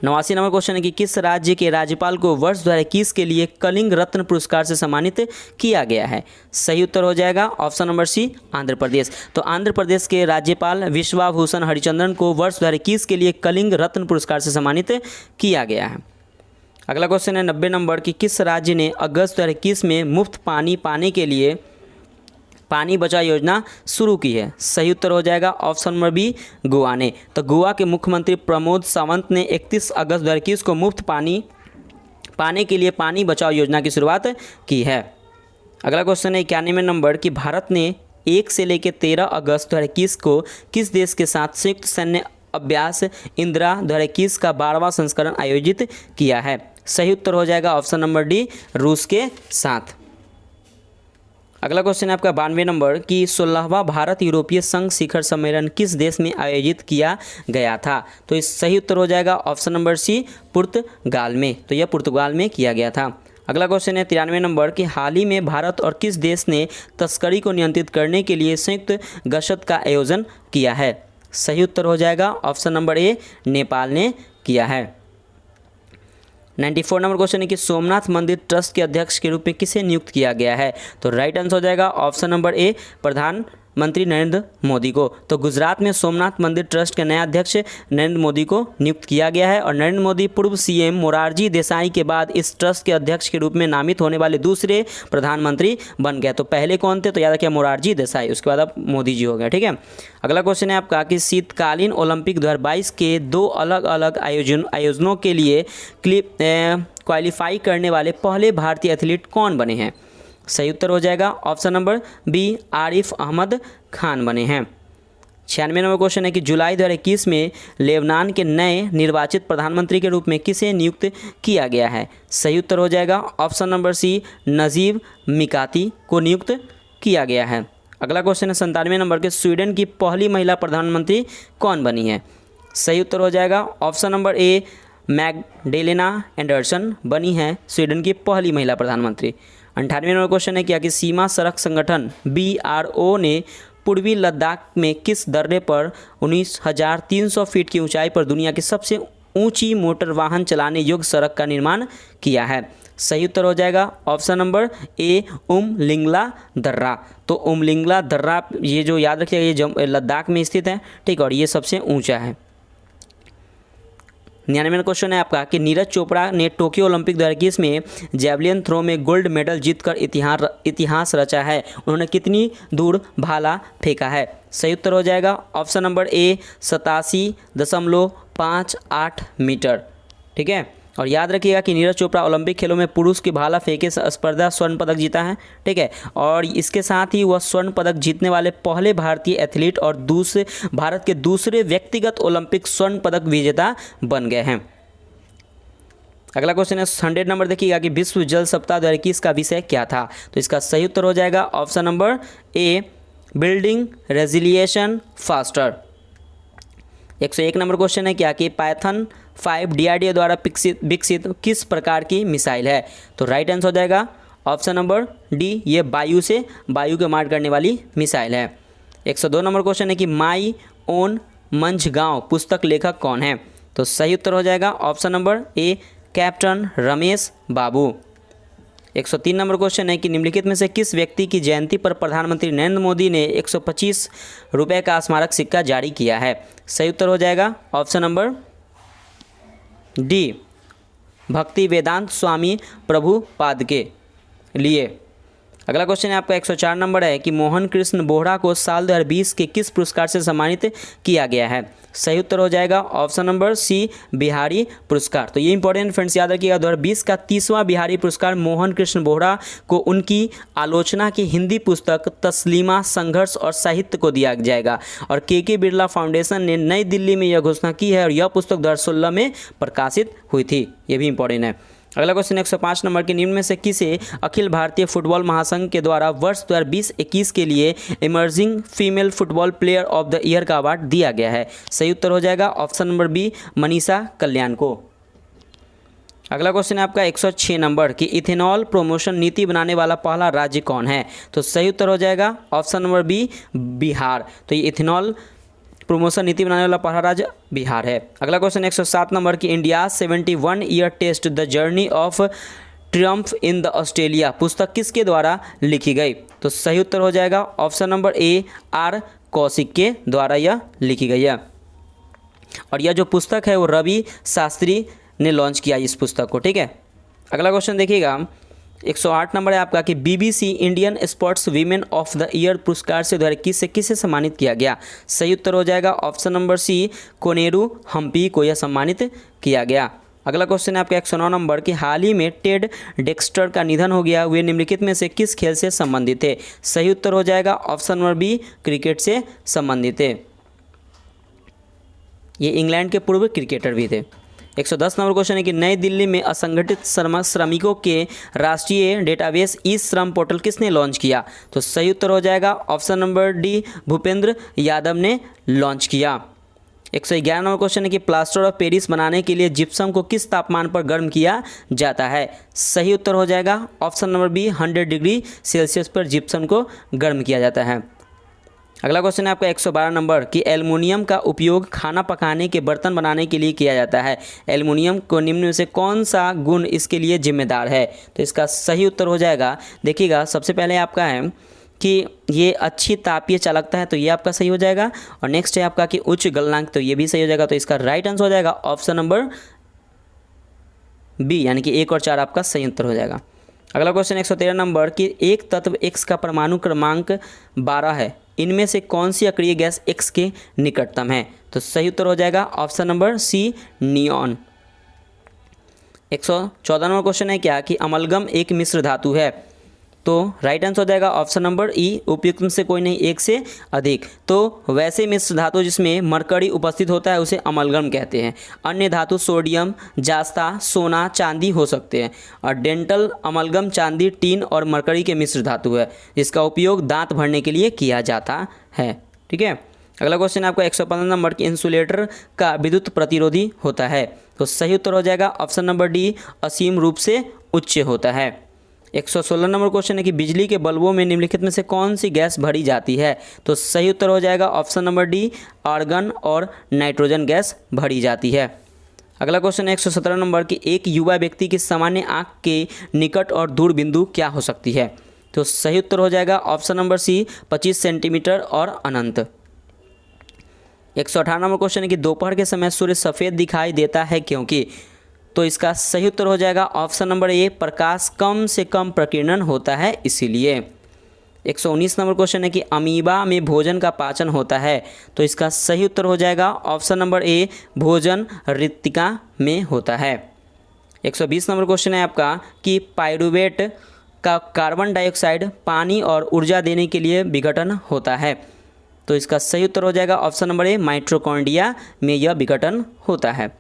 89 number question है कि किस राज्य के राज्यपाल को वर्ष 2021 के लिए कलिंग रत्न पुरस्कार से सम्मानित किया गया है? सही उत्तर हो जाएगा ऑप्शन नंबर सी, आंध्र प्रदेश। तो आंध्र प्रदेश के राज्यपाल विश्वाभूषण हरिचंद्रन को वर्ष 2021 के लिए कलिंग रत्न पुरस्कार से सम्मानित किया गया है। अगला क्वेश्चन है 90 नंबर कि किस राज्य ने अगस्त 2021 में मुफ्त पानी पाने के लिए पानी बचाओ योजना शुरू की है? सही उत्तर हो जाएगा ऑप्शन नंबर बी, गोवा ने। तो गोवा के मुख्यमंत्री प्रमोद सावंत ने 31 अगस्त 2021 को मुफ्त पानी पाने के लिए पानी बचाओ योजना की शुरुआत की है। अगला क्वेश्चन है 91 नंबर कि भारत ने 1 से लेकर 13 अगस्त 2021 को किस देश के साथ संयुक्त सैन्य अभ्यास इंदिरा 2021 का 12वां संस्करण आयोजित किया है? सही उत्तर हो जाएगा ऑप्शन नंबर डी, रूस के साथ। अगला क्वेश्चन है आपका 92 नंबर कि 16वां भारत यूरोपीय संघ शिखर सम्मेलन किस देश में आयोजित किया गया था? तो इस सही उत्तर हो जाएगा ऑप्शन नंबर सी, पुर्तगाल में। तो यह पुर्तगाल में किया गया था। अगला क्वेश्चन है 93 नंबर कि हाल ही में भारत और किस देश ने तस्करी को नियंत्रित करने के लिए संयुक्त गश्त का आयोजन किया है? सही उत्तर हो जाएगा ऑप्शन नंबर ए, नेपाल ने किया है। 94 नंबर क्वेश्चन है कि सोमनाथ मंदिर ट्रस्ट के अध्यक्ष के रूप में किसे नियुक्त किया गया है? तो राइट आंसर हो जाएगा ऑप्शन नंबर ए, प्रधानमंत्री नरेंद्र मोदी को। तो गुजरात में सोमनाथ मंदिर ट्रस्ट के नया अध्यक्ष नरेंद्र मोदी को नियुक्त किया गया है और नरेंद्र मोदी पूर्व सीएम मोरारजी देसाई के बाद इस ट्रस्ट के अध्यक्ष के रूप में नामित होने वाले दूसरे प्रधानमंत्री बन गए। तो पहले कौन थे? तो याद रखिए मोरारजी देसाई, उसके बाद अब मोदी जी हो गए। ठीक है। अगला क्वेश्चन है आपका कि शीतकालीन ओलंपिक 2022 के 2 अलग अलग आयोजनों के लिए क्वालिफाई करने वाले पहले भारतीय एथलीट कौन बने हैं? सही उत्तर हो जाएगा option number B, Arif Ahmed Khan बने हैं। 96 नंबर क्वेश्चन है कि जुलाई 2021 में लेबनान के नए निर्वाचित प्रधानमंत्री के रूप में किसे नियुक्त किया गया है? सही उत्तर हो जाएगा ऑप्शन नंबर सी, नजीब मिकाती को नियुक्त किया गया है। अगला क्वेश्चन है 97 नंबर के स्वीडन की पहली महिला प्रधानमंत्री कौन बनी है? सही उत्तर हो जाएगा ऑप्शन नंबर ए, मैगडेलेना एंडरसन बनी है स्वीडन की पहली महिला प्रधानमंत्री। 98 नंबर क्वेश्चन है कि सीमा सड़क संगठन BRO ने पूर्वी लद्दाख में किस दर्रे पर 19,300 फीट की ऊंचाई पर दुनिया की सबसे ऊंची मोटर वाहन चलाने योग्य सड़क का निर्माण किया है? सही उत्तर हो जाएगा ऑप्शन नंबर ए, उमलिंगला दर्रा। तो उमलिंगला दर्रा ये जो याद रखिएगा ये लद्दाख में स्थित है। ठीक, और ये सबसे ऊंचा है। 99 क्वेश्चन है आपका कि नीरज चोपड़ा ने टोक्यो ओलंपिक 2021 में जैवलिन थ्रो में गोल्ड मेडल जीतकर इतिहास रचा है। उन्होंने कितनी दूर भाला फेंका है? सही उत्तर हो जाएगा ऑप्शन नंबर ए, 87.58 मीटर। ठीक है, और याद रखिएगा कि नीरज चोपड़ा ओलंपिक खेलों में पुरुष की भाला फेंके स्पर्धा स्वर्ण पदक जीता है। ठीक है, और इसके साथ ही वह स्वर्ण पदक जीतने वाले पहले भारतीय एथलीट और भारत के दूसरे व्यक्तिगत ओलंपिक स्वर्ण पदक विजेता बन गए हैं। अगला क्वेश्चन है 100 नंबर देखिएगा कि विश्व जल सप्ताह 2021 का विषय क्या था? तो इसका सही उत्तर हो जाएगा option number A, building resilience faster. 101 number question है क्या कि पाइथन 5 DRDO द्वारा विकसित किस प्रकार की मिसाइल है? तो राइट आंसर हो जाएगा ऑप्शन नंबर डी, ये वायु के मार करने वाली मिसाइल है। 102 नंबर क्वेश्चन है कि माई ओन मंझगांव पुस्तक लेखक कौन है? तो सही उत्तर हो जाएगा ऑप्शन नंबर ए, कैप्टन रमेश बाबू। 103 नंबर क्वेश्चन है कि निम्नलिखित में से किस व्यक्ति की जयंती पर प्रधानमंत्री नरेंद्र मोदी ने 125 रुपये का स्मारक सिक्का जारी किया है? सही उत्तर हो जाएगा ऑप्शन नंबर डी, भक्ति वेदांत स्वामी प्रभुपाद के लिए। अगला क्वेश्चन है आपका 104 नंबर है कि मोहन कृष्ण बोहरा को साल 2020 के किस पुरस्कार से सम्मानित किया गया है? सही उत्तर हो जाएगा ऑप्शन नंबर सी, बिहारी पुरस्कार। तो ये इंपॉर्टेंट फ्रेंड्स याद रखिएगा, 2020 का 30वां बिहारी पुरस्कार मोहन कृष्ण बोहरा को उनकी आलोचना की हिंदी पुस्तक तस्लीमा संघर्ष और साहित्य को दिया जाएगा। और के बिरला फाउंडेशन ने नई दिल्ली में यह घोषणा की है और यह पुस्तक 2016 में प्रकाशित हुई थी। ये भी इंपॉर्टेंट है। अगला क्वेश्चन 105 नंबर के निम्न में से किसे अखिल भारतीय फुटबॉल महासंघ के द्वारा वर्ष 2020-21 के लिए emerging female football player of the year का अवार्ड दिया गया है? सही उत्तर हो जाएगा ऑप्शन नंबर बी, मनीषा कल्याण को। अगला क्वेश्चन है आपका 106 नंबर कि इथेनॉल प्रमोशन नीति बनाने वाला पहला राज्य कौन है? तो सही उत्तर हो जाएगा ऑप्शन नंबर बी, बिहार। तो ये इथेनॉल प्रमोशन नीति बनाने वाला पहला राज्य बिहार है। अगला क्वेश्चन 107 नंबर की India 71 year test the journey of triumph in the Australia पुस्तक किसके द्वारा लिखी गई? तो सही उत्तर हो जाएगा option number A, R Kaushik के द्वारा यह लिखी गई है। और यह जो पुस्तक है वो रवि शास्त्री ने लॉन्च किया इस पुस्तक को। ठीक है, अगला क्वेश्चन देखिएगा 108 नंबर है आपका कि BBC Indian sports women of the year पुरस्कार से 2021 से किसे सम्मानित किया गया? सही उत्तर हो जाएगा option number C, Koneru Humpy को यह सम्मानित किया गया। अगला क्वेश्चन है आपका 109 नंबर कि हाल ही में टेड डेक्स्टर का निधन हो गया, वे निम्नलिखित में से किस खेल से संबंधित थे? सही उत्तर हो जाएगा ऑप्शन नंबर बी, क्रिकेट से संबंधित थे। ये इंग्लैंड के पूर्व क्रिकेटर भी थे। 110 नंबर क्वेश्चन है कि नई दिल्ली में असंगठित श्रमिकों के राष्ट्रीय डेटाबेस ई श्रम पोर्टल किसने लॉन्च किया? तो सही उत्तर हो जाएगा option number D, Bhupendra Yadav ने लॉन्च किया। 111 नंबर क्वेश्चन है कि प्लास्टर ऑफ पेरिस बनाने के लिए जिप्सम को किस तापमान पर गर्म किया जाता है? सही उत्तर हो जाएगा option number B, 100 degree Celsius पर जिप्सम को गर्म किया जाता है। अगला क्वेश्चन है आपका 112 नंबर कि एल्युमिनियम का उपयोग खाना पकाने के बर्तन बनाने के लिए किया जाता है। एल्युमिनियम को निम्न में से कौन सा गुण इसके लिए जिम्मेदार है? तो इसका सही उत्तर हो जाएगा, देखिएगा सबसे पहले आपका है कि ये अच्छी तापीय चालकता है, तो ये आपका सही हो जाएगा। और नेक्स्ट है आपका कि उच्च गलनांक, तो ये भी सही हो जाएगा। तो इसका राइट आंसर हो जाएगा ऑप्शन नंबर बी, यानी कि 1 और 4 आपका सही उत्तर हो जाएगा। अगला क्वेश्चन 113 नंबर कि एक तत्व X का परमाणु क्रमांक 12 है, इनमें से कौन सी अक्रिय गैस X के निकटतम है? तो सही उत्तर हो जाएगा option number C, neon. 114 number question है क्या कि अमलगम एक मिश्र धातु है, तो राइट आंसर हो जाएगा ऑप्शन नंबर ई, उपयुक्त में से कोई नहीं, एक से अधिक। तो वैसे मिश्र धातु जिसमें मरकरी उपस्थित होता है उसे अमलगम कहते हैं। अन्य धातु सोडियम, जास्ता, सोना, चांदी हो सकते हैं। और डेंटल अमलगम चांदी, टीन और मरकरी के मिश्र धातु है, जिसका उपयोग दांत भरने के लिए किया जाता है। ठीक है, अगला क्वेश्चन आपका 115 नंबर की इंसुलेटर का विद्युत प्रतिरोधी होता है, तो सही उत्तर हो जाएगा ऑप्शन नंबर डी, असीम रूप से उच्च होता है। 116 नंबर क्वेश्चन है कि बिजली के बल्बों में निम्नलिखित में से कौन सी गैस भरी जाती है? तो सही उत्तर हो जाएगा ऑप्शन नंबर डी, आर्गन और नाइट्रोजन गैस भरी जाती है। अगला क्वेश्चन है 117 नंबर की एक युवा व्यक्ति की सामान्य आंख के निकट और दूर बिंदु क्या हो सकती है? तो सही उत्तर हो जाएगा ऑप्शन नंबर सी, 25 सेंटीमीटर और अनंत। 118 नंबर क्वेश्चन है कि दोपहर के समय सूर्य सफ़ेद दिखाई देता है क्योंकि? तो इसका सही उत्तर हो जाएगा ऑप्शन नंबर ए, प्रकाश कम से कम प्रकीर्णन होता है इसीलिए। 119 नंबर क्वेश्चन है कि अमीबा में भोजन का पाचन होता है, तो इसका सही उत्तर हो जाएगा ऑप्शन नंबर ए, भोजन रिक्तिका में होता है। 120 नंबर क्वेश्चन है आपका कि पाइरुवेट का कार्बन डाइऑक्साइड, पानी और ऊर्जा देने के लिए विघटन होता है, तो इसका सही उत्तर हो जाएगा ऑप्शन नंबर ए, माइटोकॉन्ड्रिया में यह विघटन होता है।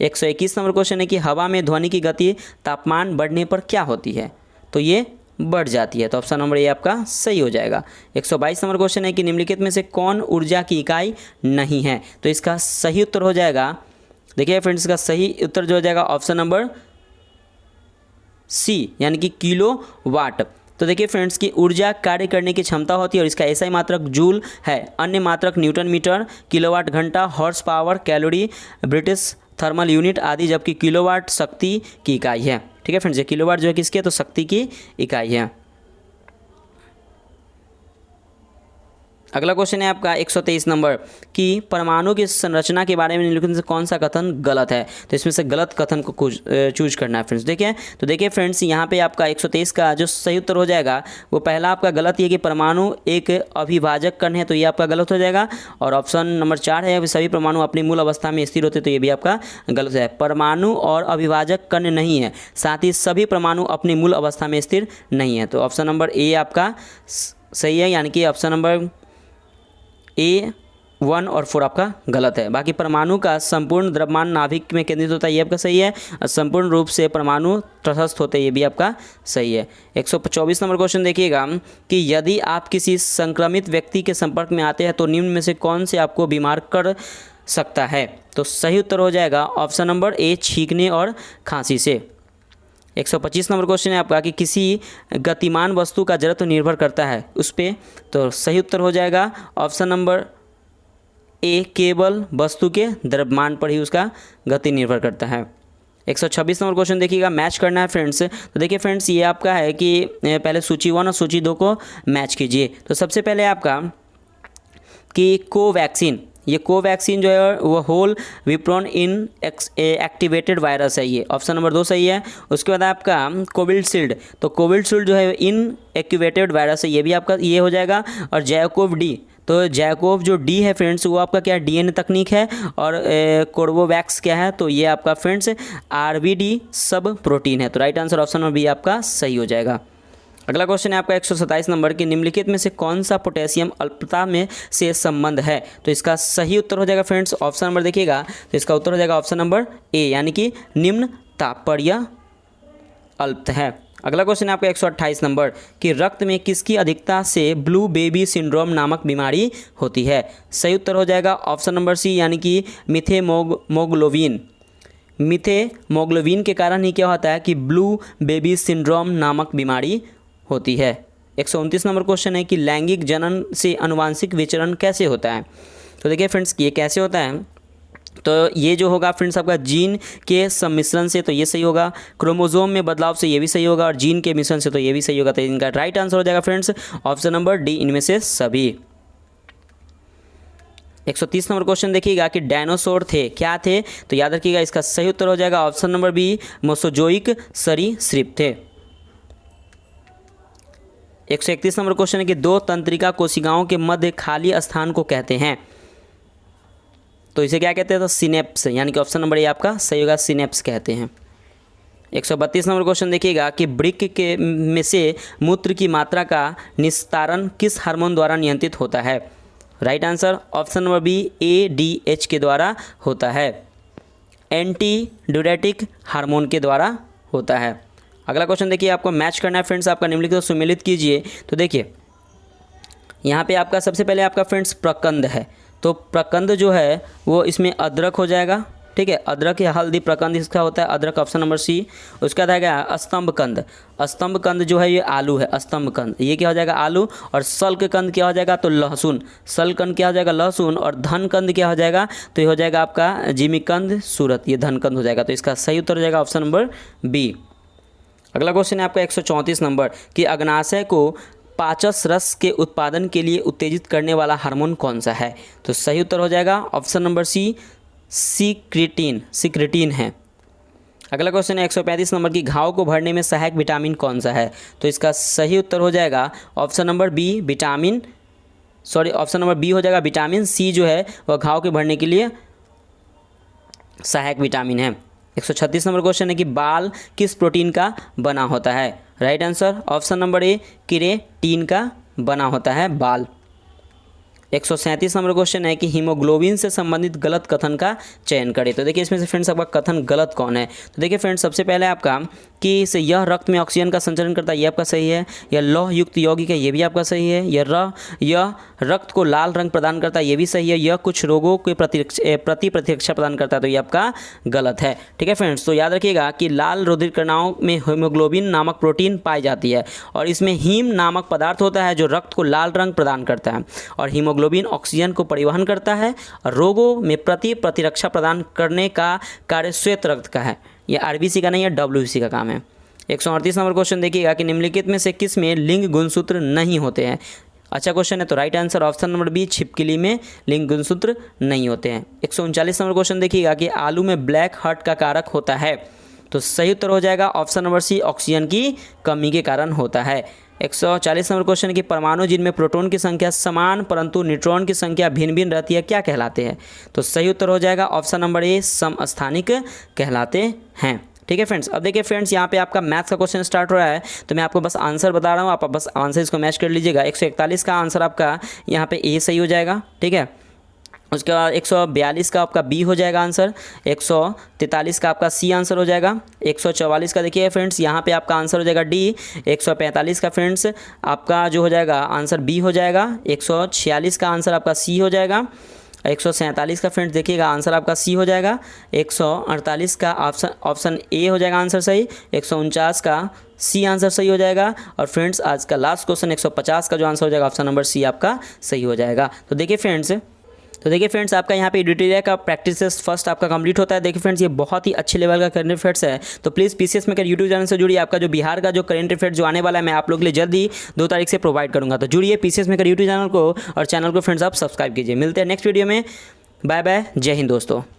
121 नंबर क्वेश्चन है कि हवा में ध्वनि की गति तापमान बढ़ने पर क्या होती है? तो ये बढ़ जाती है, तो ऑप्शन नंबर ए आपका सही हो जाएगा। 122 नंबर क्वेश्चन है कि निम्नलिखित में से कौन ऊर्जा की इकाई नहीं है? तो इसका सही उत्तर हो जाएगा, देखिए फ्रेंड्स, इसका सही उत्तर जो हो जाएगा ऑप्शन नंबर सी, यानी कि किलो वाट। तो देखिए फ्रेंड्स की ऊर्जा कार्य करने की क्षमता होती है और इसका ऐसा ही मात्रक जूल है, अन्य मात्रक न्यूटन मीटर, किलोवाट घंटा, horse power, calorie, British thermal unit आदि, जबकि किलोवाट शक्ति की इकाई है। ठीक है फ्रेंड्स, ये किलोवाट जो है किसकी है, तो शक्ति की इकाई है। अगला क्वेश्चन है आपका 123 नंबर कि परमाणु की संरचना के बारे में निम्नलिखित से कौन सा कथन गलत है। तो इसमें से गलत कथन को चूज करना है फ्रेंड्स। देखिए तो देखिए फ्रेंड्स, यहाँ पे आपका 123 का जो सही उत्तर हो जाएगा वो पहला आपका गलत ये कि परमाणु एक अभिभाजक कण है, तो ये आपका गलत हो जाएगा। और ऑप्शन नंबर 4 है सभी परमाणु अपनी मूल अवस्था में स्थिर होते, तो ये भी आपका गलत है। परमाणु और अभिभाजक कण नहीं है, साथ ही सभी परमाणु अपनी मूल अवस्था में स्थिर नहीं है, तो ऑप्शन नंबर ए आपका सही है, यानी कि ऑप्शन नंबर ए 1 और 4 आपका गलत है। बाकी परमाणु का संपूर्ण द्रव्यमान नाभिक में केंद्रित होता है, ये आपका सही है। और संपूर्ण रूप से परमाणु तटस्थ होते हैं, ये भी आपका सही है। 124 नंबर क्वेश्चन देखिएगा कि यदि आप किसी संक्रमित व्यक्ति के संपर्क में आते हैं तो निम्न में से कौन से आपको बीमार कर सकता है। तो सही उत्तर हो जाएगा ऑप्शन नंबर ए छींकने और खांसी से। 125 नंबर क्वेश्चन है आपका कि किसी गतिमान वस्तु का जड़त्व निर्भर करता है उस पर, तो सही उत्तर हो जाएगा ऑप्शन नंबर ए केवल वस्तु के द्रव्यमान पर ही उसका गति निर्भर करता है। 126 नंबर क्वेश्चन देखिएगा, मैच करना है फ्रेंड्स। तो देखिए फ्रेंड्स, ये आपका है कि पहले सूची 1 और सूची 2 को मैच कीजिए। तो सबसे पहले आपका कि कोवैक्सीन, ये कोवैक्सीन जो है वो होल विप्रोन इन एक्टिवेटेड वायरस है, ये ऑप्शन नंबर 2 सही है। उसके बाद आपका कोविशील्ड, तो कोविशील्ड जो है इन एक्टिवेटेड वायरस है, ये भी आपका ये हो जाएगा। और जैकोव डी, तो जैकोव जो डी है फ्रेंड्स वो आपका क्या डीएनए तकनीक है। और कोर्बोवैक्स क्या है, तो ये आपका फ्रेंड्स आरबीडी सब प्रोटीन है, तो right answer option number B आपका सही हो जाएगा। अगला क्वेश्चन है आपका 127 नंबर की निम्नलिखित में से कौन सा पोटेशियम अल्पता में से संबंध है। तो इसका सही उत्तर हो जाएगा फ्रेंड्स ऑप्शन नंबर देखिएगा, तो इसका उत्तर हो जाएगा ऑप्शन नंबर ए, यानी कि निम्न तापीय अल्प है। अगला क्वेश्चन है आपका 128 नंबर कि रक्त में किसकी अधिकता से ब्लू बेबी सिंड्रोम नामक बीमारी होती है। सही उत्तर हो जाएगा ऑप्शन नंबर सी, यानी कि मिथेमोग्लोबिन। मिथेमोग्लोबिन के कारण ही क्या होता है कि ब्लू बेबी सिंड्रोम नामक बीमारी होती है। 129 नंबर क्वेश्चन है कि लैंगिक जनन से आनुवांशिक विचरण कैसे होता है। तो देखिए फ्रेंड्स, ये कैसे होता है, तो ये जो होगा फ्रेंड्स आपका जीन के सम्मिश्रण से, तो ये सही होगा। क्रोमोसोम में बदलाव से, ये भी सही होगा। और जीन के मिश्रण से, तो ये भी सही होगा। तो इनका राइट आंसर हो जाएगा फ्रेंड्स ऑप्शन नंबर डी, इनमें से सभी। 130 नंबर क्वेश्चन देखिएगा कि डायनासोर थे, क्या थे। तो याद रखिएगा इसका सही उत्तर हो जाएगा ऑप्शन नंबर बी, मोसोजोइक सरीसृप थे। 131 नंबर क्वेश्चन है कि दो तंत्रिका कोशिकाओं के मध्य खाली स्थान को कहते हैं। तो इसे क्या कहते हैं, तो सिनेप्स, यानी कि ऑप्शन नंबर ए आपका सही होगा, सिनेप्स कहते हैं। 132 नंबर क्वेश्चन देखिएगा कि वृक्क के में से मूत्र की मात्रा का निस्तारण किस हार्मोन द्वारा नियंत्रित होता है। Right answer option number B, ADH के द्वारा होता है, एंटी ड्यूरेटिक हार्मोन के द्वारा होता है। अगला क्वेश्चन देखिए, आपको मैच करना है फ्रेंड्स, आपका निम्नलिखित को सुमेलित कीजिए। तो देखिए यहाँ पे आपका सबसे पहले आपका फ्रेंड्स प्रकंद है, तो प्रकंद जो है वो इसमें अदरक हो जाएगा, ठीक है। अदरक या हल्दी प्रकंद इसका होता है, अदरक ऑप्शन नंबर सी। उसका आएगा स्तंभ कंद, स्तंभ कंद जो है ये आलू है, स्तंभ कंद ये क्या हो जाएगा आलू। और सल्क कंद क्या हो जाएगा, तो लहसुन, सल्क कंद क्या हो जाएगा लहसुन। और धन कंद क्या हो जाएगा, तो ये हो जाएगा आपका जिमीकंद सूरत, ये धन कंद हो जाएगा। तो इसका सही उत्तर हो जाएगा ऑप्शन नंबर बी। अगला क्वेश्चन है आपका 134 नंबर कि अग्नाशय को पाचस रस के उत्पादन के लिए उत्तेजित करने वाला हार्मोन कौन सा है। तो सही उत्तर हो जाएगा ऑप्शन नंबर सी, सिक्रेटिन है। अगला क्वेश्चन है 135 नंबर की घाव को भरने में सहायक विटामिन कौन सा है। तो इसका सही उत्तर हो जाएगा option number B, option number B हो जाएगा विटामिन सी जो है वह घाव के भरने के लिए सहायक विटामिन है। 136 नंबर क्वेश्चन है कि बाल किस प्रोटीन का बना होता है। राइट आंसर ऑप्शन नंबर ए, केराटिन का बना होता है बाल। 137 नंबर क्वेश्चन है कि हीमोग्लोबिन से संबंधित गलत कथन का चयन करें। तो देखिए इसमें से फ्रेंड्स आपका कथन गलत कौन है। तो देखिए फ्रेंड्स सबसे पहले आपका कि यह रक्त में ऑक्सीजन का संचरण करता है, ये आपका सही है। यह लौह युक्त यौगिक है, ये भी आपका सही है। यह रक्त को लाल रंग प्रदान करता है, ये भी सही है। यह कुछ रोगों के प्रति प्रतिरक्षा प्रदान करता है, तो ये आपका गलत है। ठीक है फ्रेंड्स, तो याद रखिएगा कि लाल रुधिर कणिकाओं में हीमोग्लोबिन नामक प्रोटीन पाई जाती है और इसमें हीम नामक पदार्थ होता है जो रक्त को लाल रंग प्रदान करता है। और हीमोग्लोबिन ऑक्सीजन को परिवहन करता है और रोगों में प्रतिरक्षा प्रदान करने का कार्य श्वेत रक्त का है। ये आरबीसी का नहीं है, डब्ल्यूबीसी का काम है। 138 नंबर क्वेश्चन देखिएगा कि निम्नलिखित में से किस में लिंग गुणसूत्र नहीं होते हैं। अच्छा क्वेश्चन है, तो right answer option number B, छिपकली में लिंग गुणसूत्र नहीं होते हैं। 139 नंबर क्वेश्चन देखिएगा कि आलू में ब्लैक हार्ट का कारक होता है, तो सही उत्तर हो जाएगा ऑप्शन नंबर सी, ऑक्सीजन की कमी के कारण होता है। 140 नंबर क्वेश्चन की परमाणु जिनमें प्रोटॉन की संख्या समान परंतु न्यूट्रॉन की संख्या भिन्न भिन्न रहती है क्या कहलाते हैं, तो सही उत्तर हो जाएगा ऑप्शन नंबर ए, समस्थानिक कहलाते हैं। ठीक है फ्रेंड्स, अब देखिए फ्रेंड्स यहाँ पे आपका मैथ्स का क्वेश्चन स्टार्ट हो रहा है, तो मैं आपको बस आंसर बता रहा हूँ, आप बस आंसर इसको मैच कर लीजिएगा। 141 का आंसर आपका यहाँ पे ए सही हो जाएगा। ठीक है, उसके बाद 142 का आपका बी हो जाएगा आंसर, 143 का आपका सी आंसर हो जाएगा, 144 का देखिए फ्रेंड्स यहाँ पे आपका आंसर हो जाएगा डी, 145 का फ्रेंड्स आपका जो हो जाएगा आंसर बी हो जाएगा, 146 का आंसर आपका सी हो जाएगा, 147 का फ्रेंड्स देखिएगा आंसर आपका सी हो जाएगा, 148 का ऑप्शन ए हो जाएगा आंसर सही, 149 का सी आंसर सही हो जाएगा, और फ्रेंड्स आज का लास्ट क्वेश्चन 150 का जो आंसर हो जाएगा ऑप्शन नंबर सी आपका सही हो जाएगा। तो देखिए फ्रेंड्स आपका यहाँ पे एडिटोरिया का प्रैक्टिस टेस्ट फर्स्ट आपका कंप्लीट होता है। देखिए फ्रेंड्स ये बहुत ही अच्छे लेवल का करंट अफेयर्स है, तो please PCS maker YouTube channel से जुड़िए। आपका जो बिहार का जो करंट अफेयर्स जो आने वाला है मैं आप लोग के लिए जल्दी 2 तारीख से प्रोवाइड करूँगा, तो जुड़िए पीसीएस मेकर यूट्यूब चैनल को, और चैनल को फ्रेंड्स आप सब्सक्राइब कीजिए। मिलते हैं नेक्स्ट वीडियो में, बाय बाय, जय हिंद दोस्तों।